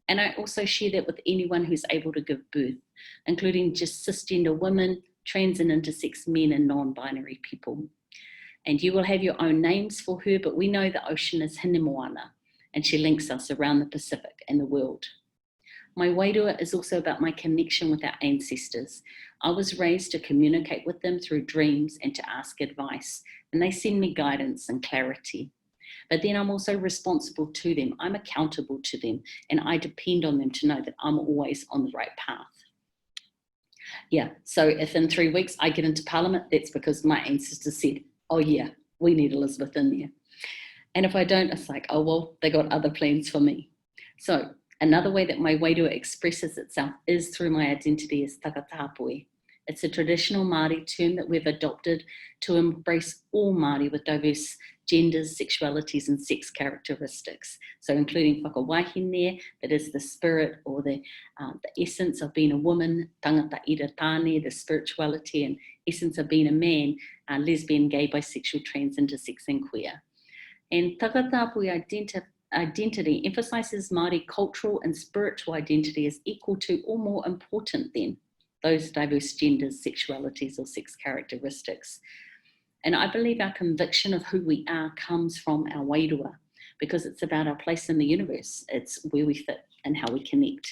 And I also share that with anyone who's able to give birth, including just cisgender women, trans and intersex men and non-binary people. And you will have your own names for her, but we know the ocean is Hinemoana and she links us around the Pacific and the world. My wairua is also about my connection with our ancestors. I was raised to communicate with them through dreams and to ask advice, and they send me guidance and clarity. But then I'm also responsible to them. I'm accountable to them, and I depend on them to know that I'm always on the right path. Yeah, so if in 3 weeks I get into Parliament, that's because my ancestors said, oh yeah, we need Elizabeth in there. And if I don't, it's like, oh well, they got other plans for me. So another way that my wairua expresses itself is through my identity as takatapui. It's a traditional Māori term that we've adopted to embrace all Māori with diverse genders, sexualities and sex characteristics. So including whakawahine, that is the spirit or the essence of being a woman, tangata ira tāne, the spirituality and essence of being a man, lesbian, gay, bisexual, trans, intersex and queer. And takatapui identity emphasizes Māori cultural and spiritual identity as equal to or more important than those diverse genders, sexualities or sex characteristics. And I believe our conviction of who we are comes from our wairua, because it's about our place in the universe. It's where we fit and how we connect.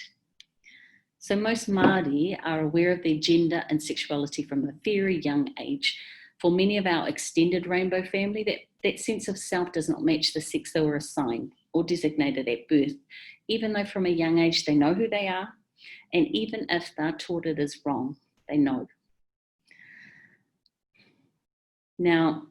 So most Māori are aware of their gender and sexuality from a very young age. For many of our extended rainbow family, that sense of self does not match the sex they were assigned or designated at birth, even though from a young age they know who they are, and even if they're taught it is wrong, they know. Now,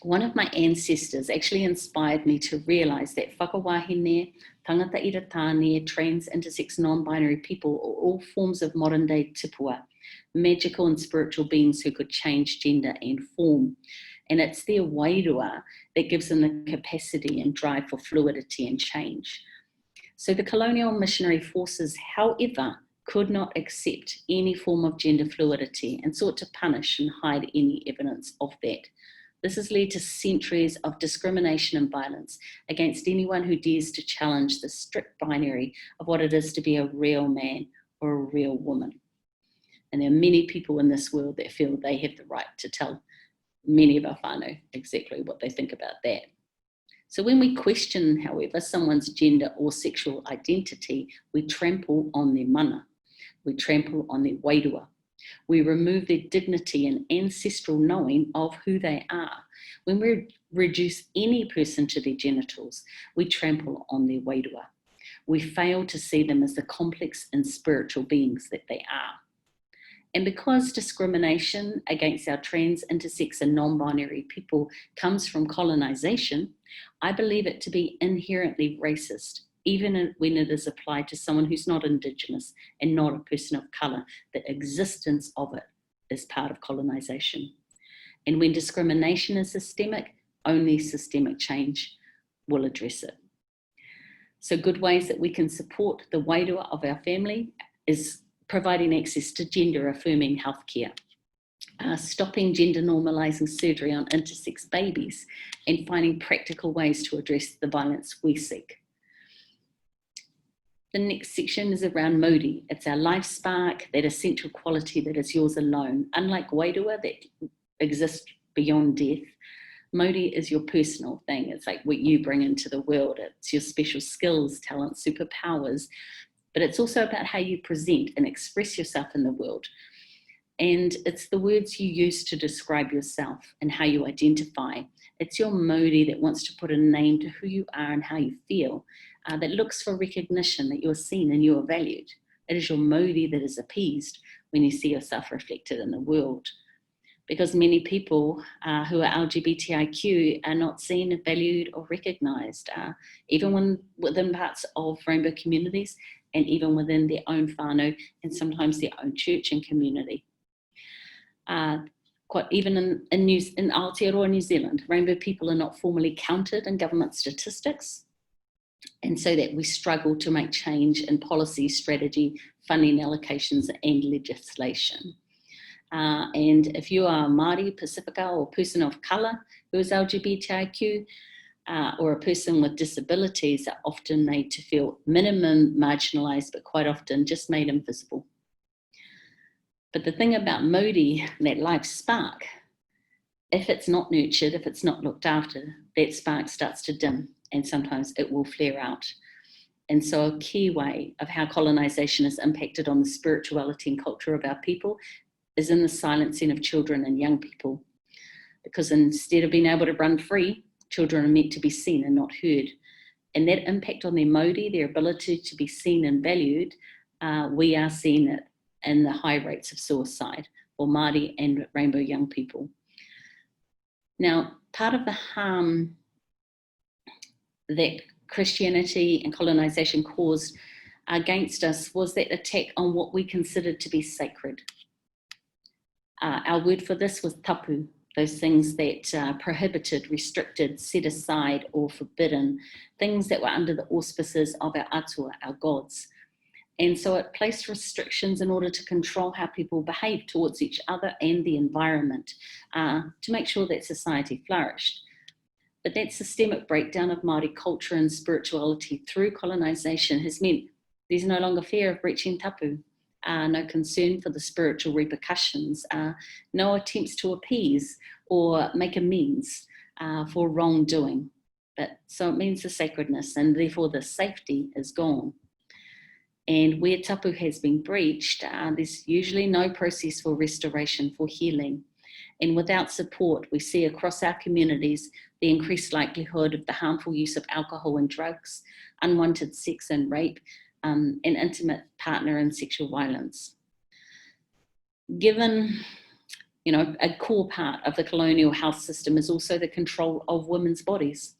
one of my ancestors actually inspired me to realize that whakawahine, tangata ira tāne, trans, intersex, non-binary people are all forms of modern day tipua, magical and spiritual beings who could change gender and form. And it's their wairua that gives them the capacity and drive for fluidity and change. So the colonial missionary forces, however, could not accept any form of gender fluidity and sought to punish and hide any evidence of that. This has led to centuries of discrimination and violence against anyone who dares to challenge the strict binary of what it is to be a real man or a real woman. And there are many people in this world that feel they have the right to tell many of our whānau exactly what they think about that. So when we question, however, someone's gender or sexual identity, we trample on their mana. We trample on their wairua. We remove their dignity and ancestral knowing of who they are. When we reduce any person to their genitals, we trample on their wairua. We fail to see them as the complex and spiritual beings that they are. And because discrimination against our trans, intersex and non-binary people comes from colonization, I believe it to be inherently racist, even when it is applied to someone who's not Indigenous and not a person of colour. The existence of it is part of colonisation. And when discrimination is systemic, only systemic change will address it. So good ways that we can support the wairua of our family is providing access to gender-affirming healthcare, stopping gender normalising surgery on intersex babies, and finding practical ways to address the violence we seek. The next section is around Mauri. It's our life spark, that essential quality that is yours alone. Unlike wairua that exists beyond death, Mauri is your personal thing. It's like what you bring into the world. It's your special skills, talents, superpowers, but it's also about how you present and express yourself in the world. And it's the words you use to describe yourself and how you identify. It's your Mauri that wants to put a name to who you are and how you feel, that looks for recognition, that you're seen and you are valued. It is your Mauri that is appeased when you see yourself reflected in the world. Because many people who are LGBTIQ are not seen, valued or recognised, even within parts of rainbow communities and even within their own whānau and sometimes their own church and community. Even in Aotearoa New Zealand, rainbow people are not formally counted in government statistics, and so that we struggle to make change in policy, strategy, funding allocations and legislation. And if you are Māori, Pasefika or person of colour who is LGBTIQ or a person with disabilities, are often made to feel minimum marginalised, but quite often just made invisible. But the thing about Mauri, that life spark, if it's not nurtured, if it's not looked after, that spark starts to dim and sometimes it will flare out. And so a key way of how colonisation has impacted on the spirituality and culture of our people is in the silencing of children and young people. Because instead of being able to run free, children are meant to be seen and not heard. And that impact on their Mauri, their ability to be seen and valued, we are seeing it in the high rates of suicide for Māori and rainbow young people. Now, part of the harm that Christianity and colonisation caused against us was that attack on what we considered to be sacred. Our word for this was tapu, those things that prohibited, restricted, set aside or forbidden, things that were under the auspices of our atua, our gods. And so it placed restrictions in order to control how people behave towards each other and the environment to make sure that society flourished. But that systemic breakdown of Māori culture and spirituality through colonisation has meant there's no longer fear of breaching tapu, no concern for the spiritual repercussions, no attempts to appease or make amends for wrongdoing. So it means the sacredness and therefore the safety is gone. And where tapu has been breached, there's usually no process for restoration, for healing. And without support, we see across our communities the increased likelihood of the harmful use of alcohol and drugs, unwanted sex and rape, and intimate partner and sexual violence. Given, a core part of the colonial health system is also the control of women's bodies,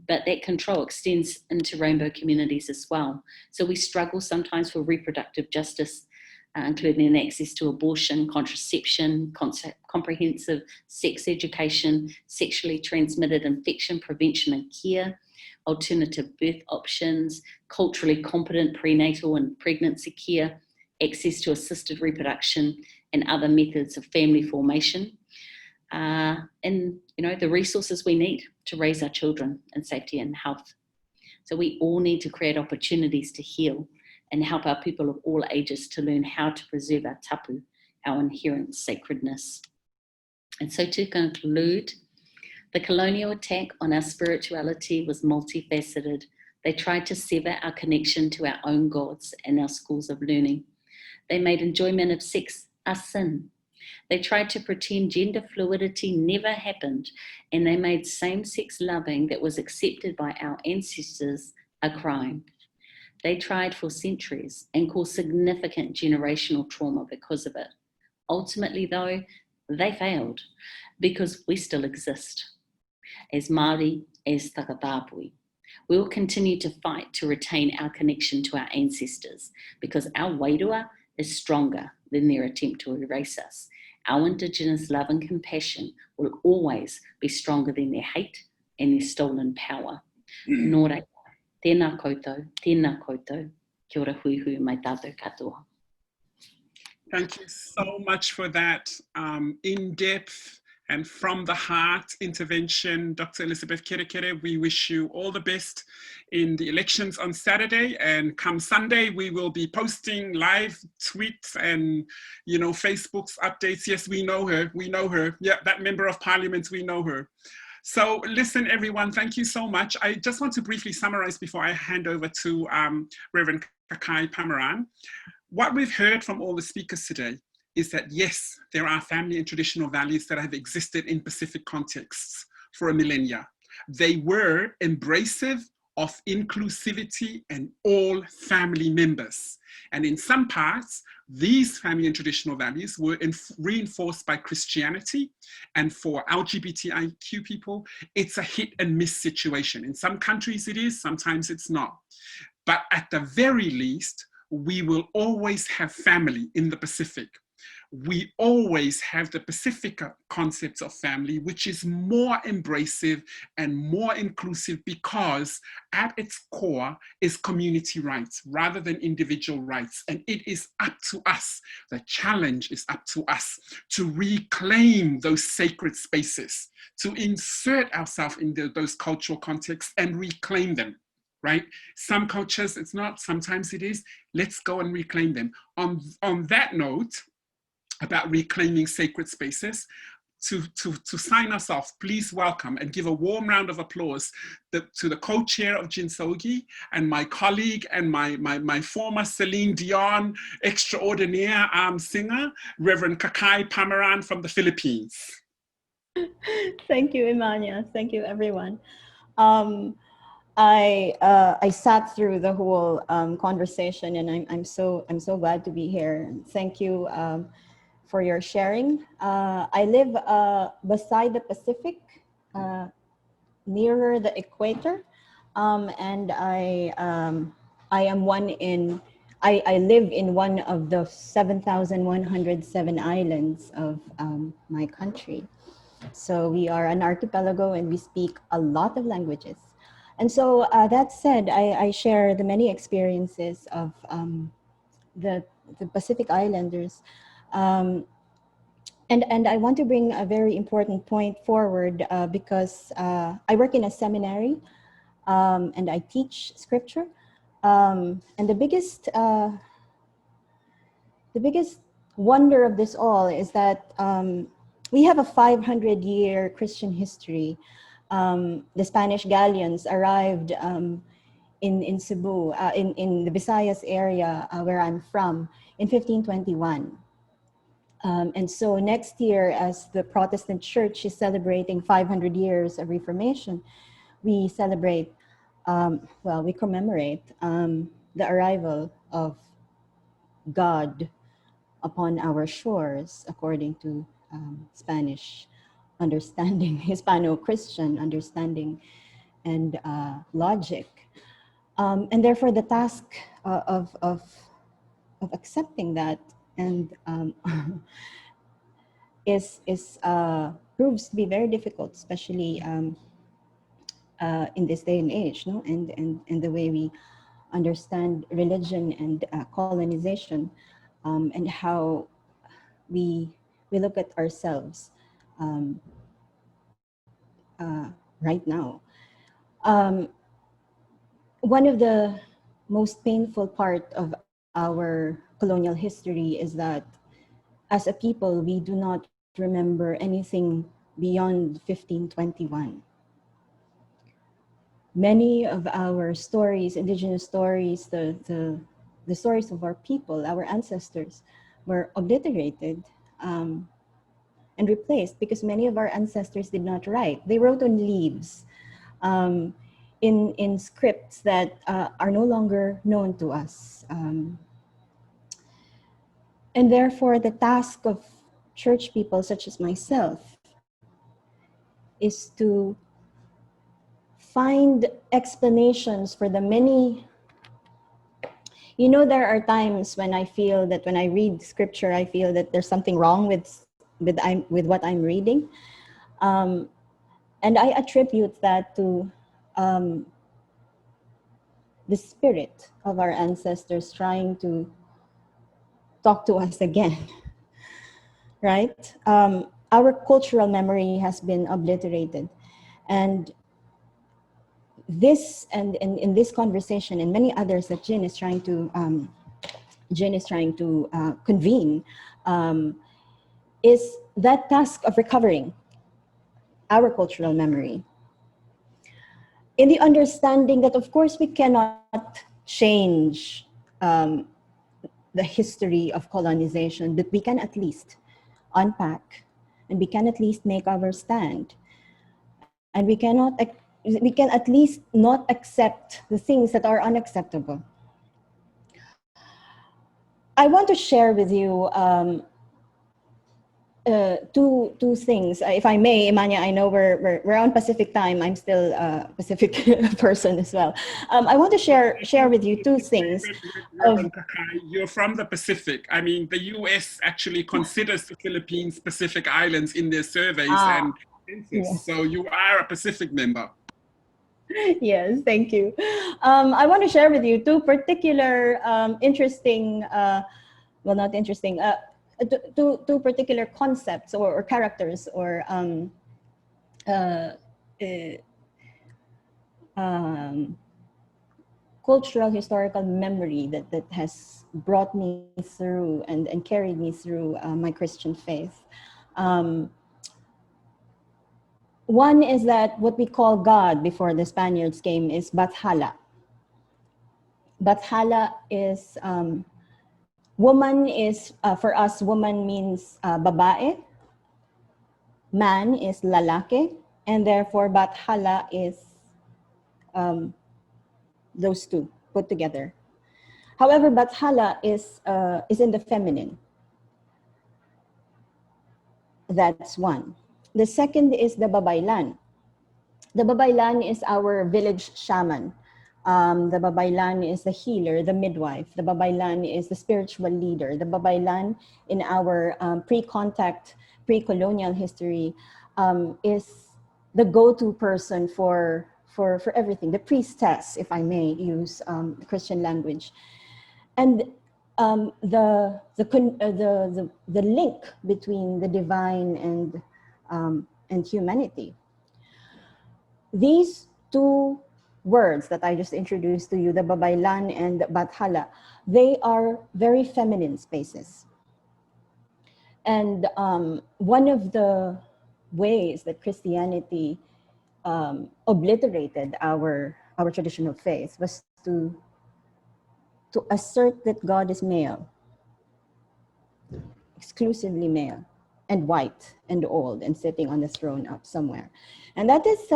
but that control extends into rainbow communities as well. So we struggle sometimes for reproductive justice, including access to abortion, contraception, comprehensive sex education, sexually transmitted infection prevention and care, alternative birth options, culturally competent prenatal and pregnancy care, access to assisted reproduction and other methods of family formation, and the resources we need to raise our children in safety and health. So we all need to create opportunities to heal and help our people of all ages to learn how to preserve our tapu, our inherent sacredness. And so to conclude, the colonial attack on our spirituality was multifaceted. They tried to sever our connection to our own gods and our schools of learning. They made enjoyment of sex a sin. They tried to pretend gender fluidity never happened, and they made same-sex loving that was accepted by our ancestors a crime. They tried for centuries and caused significant generational trauma because of it. Ultimately, though, they failed because we still exist. as Māori, as Takatapui. We will continue to fight to retain our connection to our ancestors because our wairua is stronger than their attempt to erase us. Our Indigenous love and compassion will always be stronger than their hate and their stolen power. Nō reira, tēnā koutou, kia ora hui hui mai tātou katoa. Thank you so much for that in-depth and from the heart intervention, Dr. Elizabeth Kerekere. We wish you all the best in the elections on Saturday, and come Sunday, we will be posting live tweets and, you know, Facebook's updates. Yes, we know her. Yeah, that member of parliament, we know her. So listen, everyone, thank you so much. I just want to briefly summarize before I hand over to Reverend Kakai Pamaran. What we've heard from all the speakers today is that, yes, there are family and traditional values that have existed in Pacific contexts for a millennia. They were embracive of inclusivity and all family members. And in some parts, these family and traditional values were reinforced by Christianity. And for LGBTIQ people, it's a hit and miss situation. In some countries it is, sometimes it's not. But at the very least, we will always have family in the Pacific. We always have the Pasefika concept of family, which is more embracive and more inclusive because at its core is community rights rather than individual rights. And it is up to us, the challenge is up to us to reclaim those sacred spaces, to insert ourselves in those cultural contexts and reclaim them. Right? Some cultures, it's not, sometimes it is. Let's go and reclaim them. On that note, about reclaiming sacred spaces, to sign us off, please welcome and give a warm round of applause to the co-chair of GIN-SSOGIE and my colleague and my former Celine Dion extraordinaire singer, Reverend Kakai Pamaran from the Philippines. Thank you, Ymania. Thank you, everyone. I sat through the whole conversation, and I'm so glad to be here. Thank you for your sharing. I live beside the Pacific, nearer the equator, and I live in one of the 7,107 islands of my country. So we are an archipelago, and we speak a lot of languages. And so that said, I share the many experiences of the Pacific Islanders. And I want to bring a very important point forward because I work in a seminary and I teach scripture. And the biggest wonder of this all is that we have a 500-year Christian history. The Spanish galleons arrived in Cebu, in the Visayas area where I'm from, in 1521. And so next year, as the Protestant Church is celebrating 500 years of Reformation, we celebrate, we commemorate the arrival of God upon our shores, according to Spanish understanding, Hispano-Christian understanding and logic. And therefore the task of accepting that and proves to be very difficult, especially in this day and age, no? And the way we understand religion and colonization, and how we look at ourselves right now. One of the most painful part of our colonial history is that as a people, we do not remember anything beyond 1521. Many of our stories, indigenous stories, the stories of our people, our ancestors, were obliterated and replaced because many of our ancestors did not write. They wrote on leaves in scripts that are no longer known to us. And therefore, the task of church people such as myself is to find explanations for the many. You know, there are times when I feel that when I read scripture, I feel that there's something wrong with what I'm reading. And I attribute that to the spirit of our ancestors trying to talk to us again, right? Our cultural memory has been obliterated. And this, and in this conversation and many others that GIN is trying to convene, is that task of recovering our cultural memory. In the understanding that, of course, we cannot change the history of colonization, but we can at least unpack, and we can at least make our stand, and we can at least not accept the things that are unacceptable. I want to share with you two things, if I may, Ymania. I know we're on Pacific time. I'm still a Pacific person as well. I want to share with you two things. You're from the Pacific. I mean, the US actually considers the Philippines Pacific Islands in their surveys and census. Yes. So you are a Pacific member. Yes, thank you. I want to share with you two particular interesting, well, not interesting, two particular concepts or characters or cultural historical memory that has brought me through and carried me through my Christian faith. One is that what we call God before the Spaniards came is Bathala. Bathala is, woman is, for us, woman means babae, man is lalaki, and therefore Bathala is those two put together. However, Bathala is in the feminine. That's one. The second is the babaylan. The babaylan is our village shaman. The babaylan is the healer, the midwife. The babaylan is the spiritual leader. The babaylan in our pre-contact, pre-colonial history is the go-to person for everything, the priestess, if I may use Christian language. And the link between the divine and humanity. These two words that I just introduced to you, the babaylan and Bathala, they are very feminine spaces. And one of the ways that Christianity obliterated our traditional faith was to assert that God is male, exclusively male, and white and old and sitting on the throne up somewhere. And that is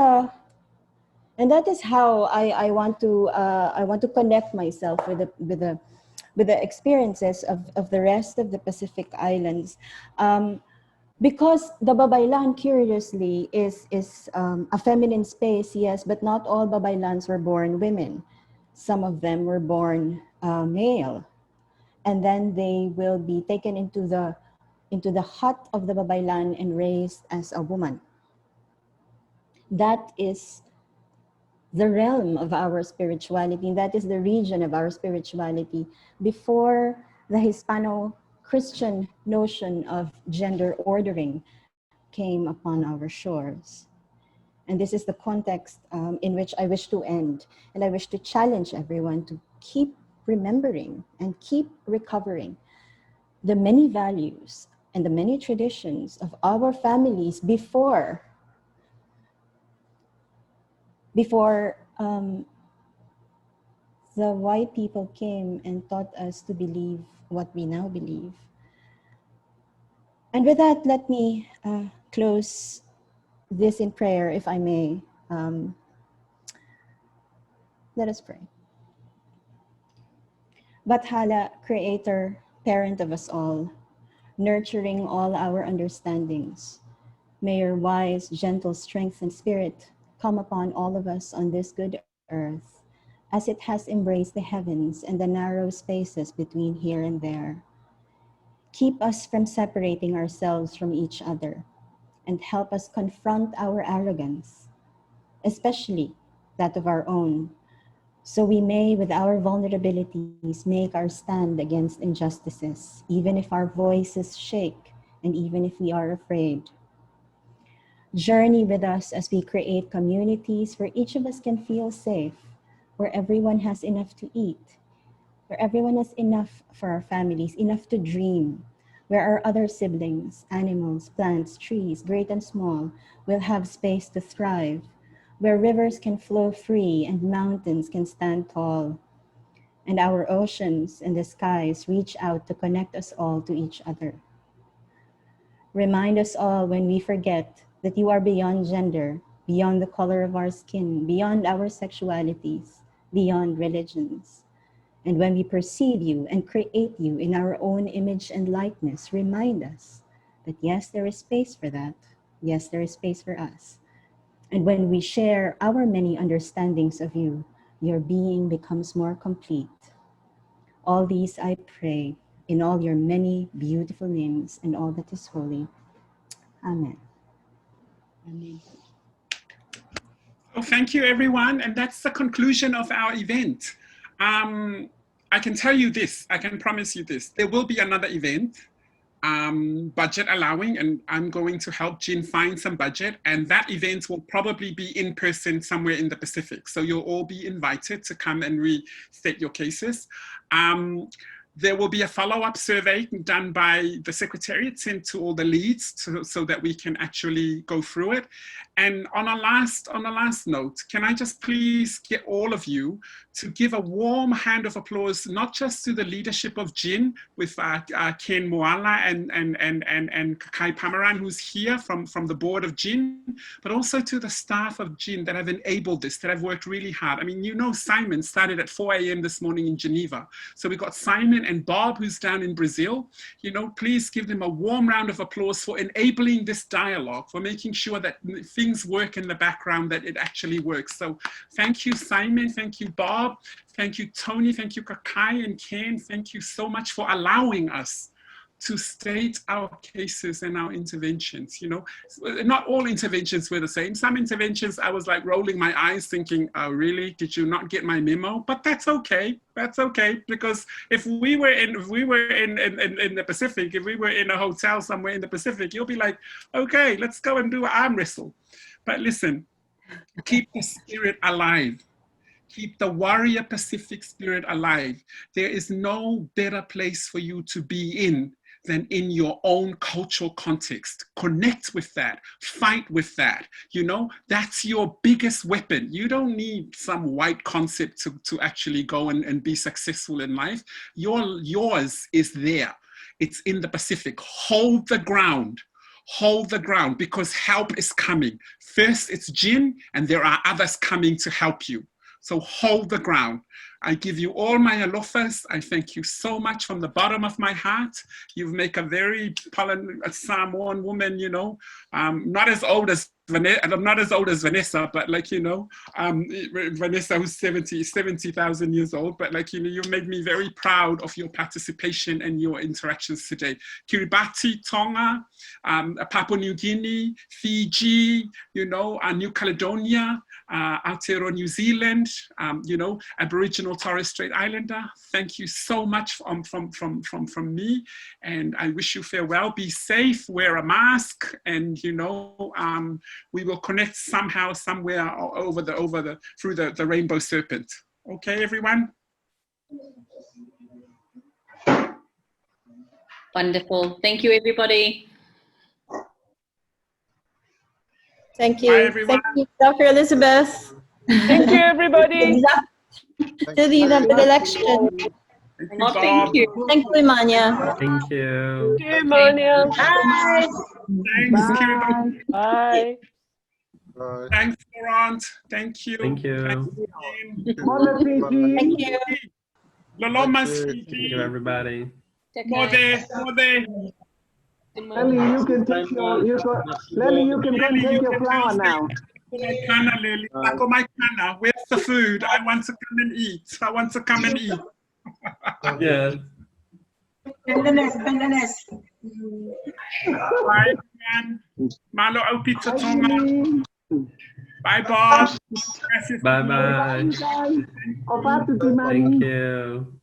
how I want to connect myself with the experiences of the rest of the Pacific Islands, because the babaylan, curiously, is a feminine space, yes, but not all babaylans were born women. Some of them were born male, and then they will be taken into the hut of the babaylan and raised as a woman. That is the realm of our spirituality. That is the region of our spirituality before the Hispano-Christian notion of gender ordering came upon our shores. And this is the context in which I wish to end. And I wish to challenge everyone to keep remembering and keep recovering the many values and the many traditions of our families before the white people came and taught us to believe what we now believe. And with that, let me close this in prayer, if I may. Let us pray. Bathala, creator, parent of us all, nurturing all our understandings, may your wise, gentle strength and spirit come upon all of us on this good earth, as it has embraced the heavens and the narrow spaces between here and there. Keep us from separating ourselves from each other, and help us confront our arrogance, especially that of our own, so we may, with our vulnerabilities, make our stand against injustices, even if our voices shake and even if we are afraid. Journey with us as we create communities where each of us can feel safe, where everyone has enough to eat, where everyone has enough for our families, enough to dream, where our other siblings, animals, plants, trees, great and small, will have space to thrive, where rivers can flow free and mountains can stand tall, and our oceans and the skies reach out to connect us all to each other. Remind us all when we forget that you are beyond gender, beyond the color of our skin, beyond our sexualities, beyond religions. And when we perceive you and create you in our own image and likeness, remind us that yes, there is space for that. Yes, there is space for us. And when we share our many understandings of you, your being becomes more complete. All these I pray in all your many beautiful names and all that is holy. Amen. Amen. Oh, thank you, everyone. And that's the conclusion of our event. I can tell you this, I can promise you this, there will be another event, budget allowing, and I'm going to help GIN find some budget, and that event will probably be in person somewhere in the Pacific. So you'll all be invited to come and restate your cases. There will be a follow-up survey done by the Secretariat sent to all the leads so that we can actually go through it. And on a last note, can I just please get all of you to give a warm hand of applause, not just to the leadership of GIN with Ken Moala and Kakai Pamaran, who's here from the board of GIN, but also to the staff of GIN that have enabled this, that have worked really hard. I mean, you know, Simon started at 4 a.m. this morning in Geneva. So we got Simon and Bob, who's down in Brazil. You know, please give them a warm round of applause for enabling this dialogue, for making sure that things work in the background, that it actually works. So thank you, Simon. Thank you, Bob. Thank you, Tony. Thank you, Kakai and Ken. Thank you so much for allowing us to state our cases and our interventions. You know, not all interventions were the same. Some interventions I was like rolling my eyes thinking, oh really, did you not get my memo? But that's okay, because if we were in the Pacific, if we were in a hotel somewhere in the Pacific, you'll be like, okay, let's go and do an arm wrestle. But listen, keep the spirit alive. Keep the warrior Pacific spirit alive. There is no better place for you to be in than in your own cultural context. Connect with that, fight with that. You know, that's your biggest weapon. You don't need some white concept to actually go and be successful in life. Yours is there. It's in the Pacific. Hold the ground. Hold the ground, because help is coming. First it's GIN, and there are others coming to help you. So hold the ground. I give you all my alofas. I thank you so much from the bottom of my heart. You make a very Samoan woman, you know, not as old as Vanessa, but like, you know, Vanessa who's 70,000 years old, but like, you know, you made me very proud of your participation and your interactions today. Kiribati, Tonga, Papua New Guinea, Fiji, you know, New Caledonia, Aotearoa, New Zealand, you know, Aboriginal-Torres Strait Islander. Thank you so much from me, and I wish you farewell. Be safe, wear a mask, and you know, we will connect somehow, somewhere through the rainbow serpent. Okay, everyone. Wonderful. Thank you, everybody. Thank you. Bye, everyone. Thank you, Dr. Elizabeth. Thank you, everybody. To the election. Thank you. Thank you, Ymania. Thank you. Thank you, Ymania. Bye. Thanks, Kiribati. Bye. Thanks, Laurent. Thank you. Thank you. Thank you. Lolomas. Thank you, everybody. Mode. Lenny, you can take your, Lenny, you can come take your flower now. Kana, Lily. Ako my kana. Where's the food? I want to come and eat. I want to come and eat. Yes. Bye, man. Malo au pizza Tonga. Bye, Bob. Bye bye. Thank you.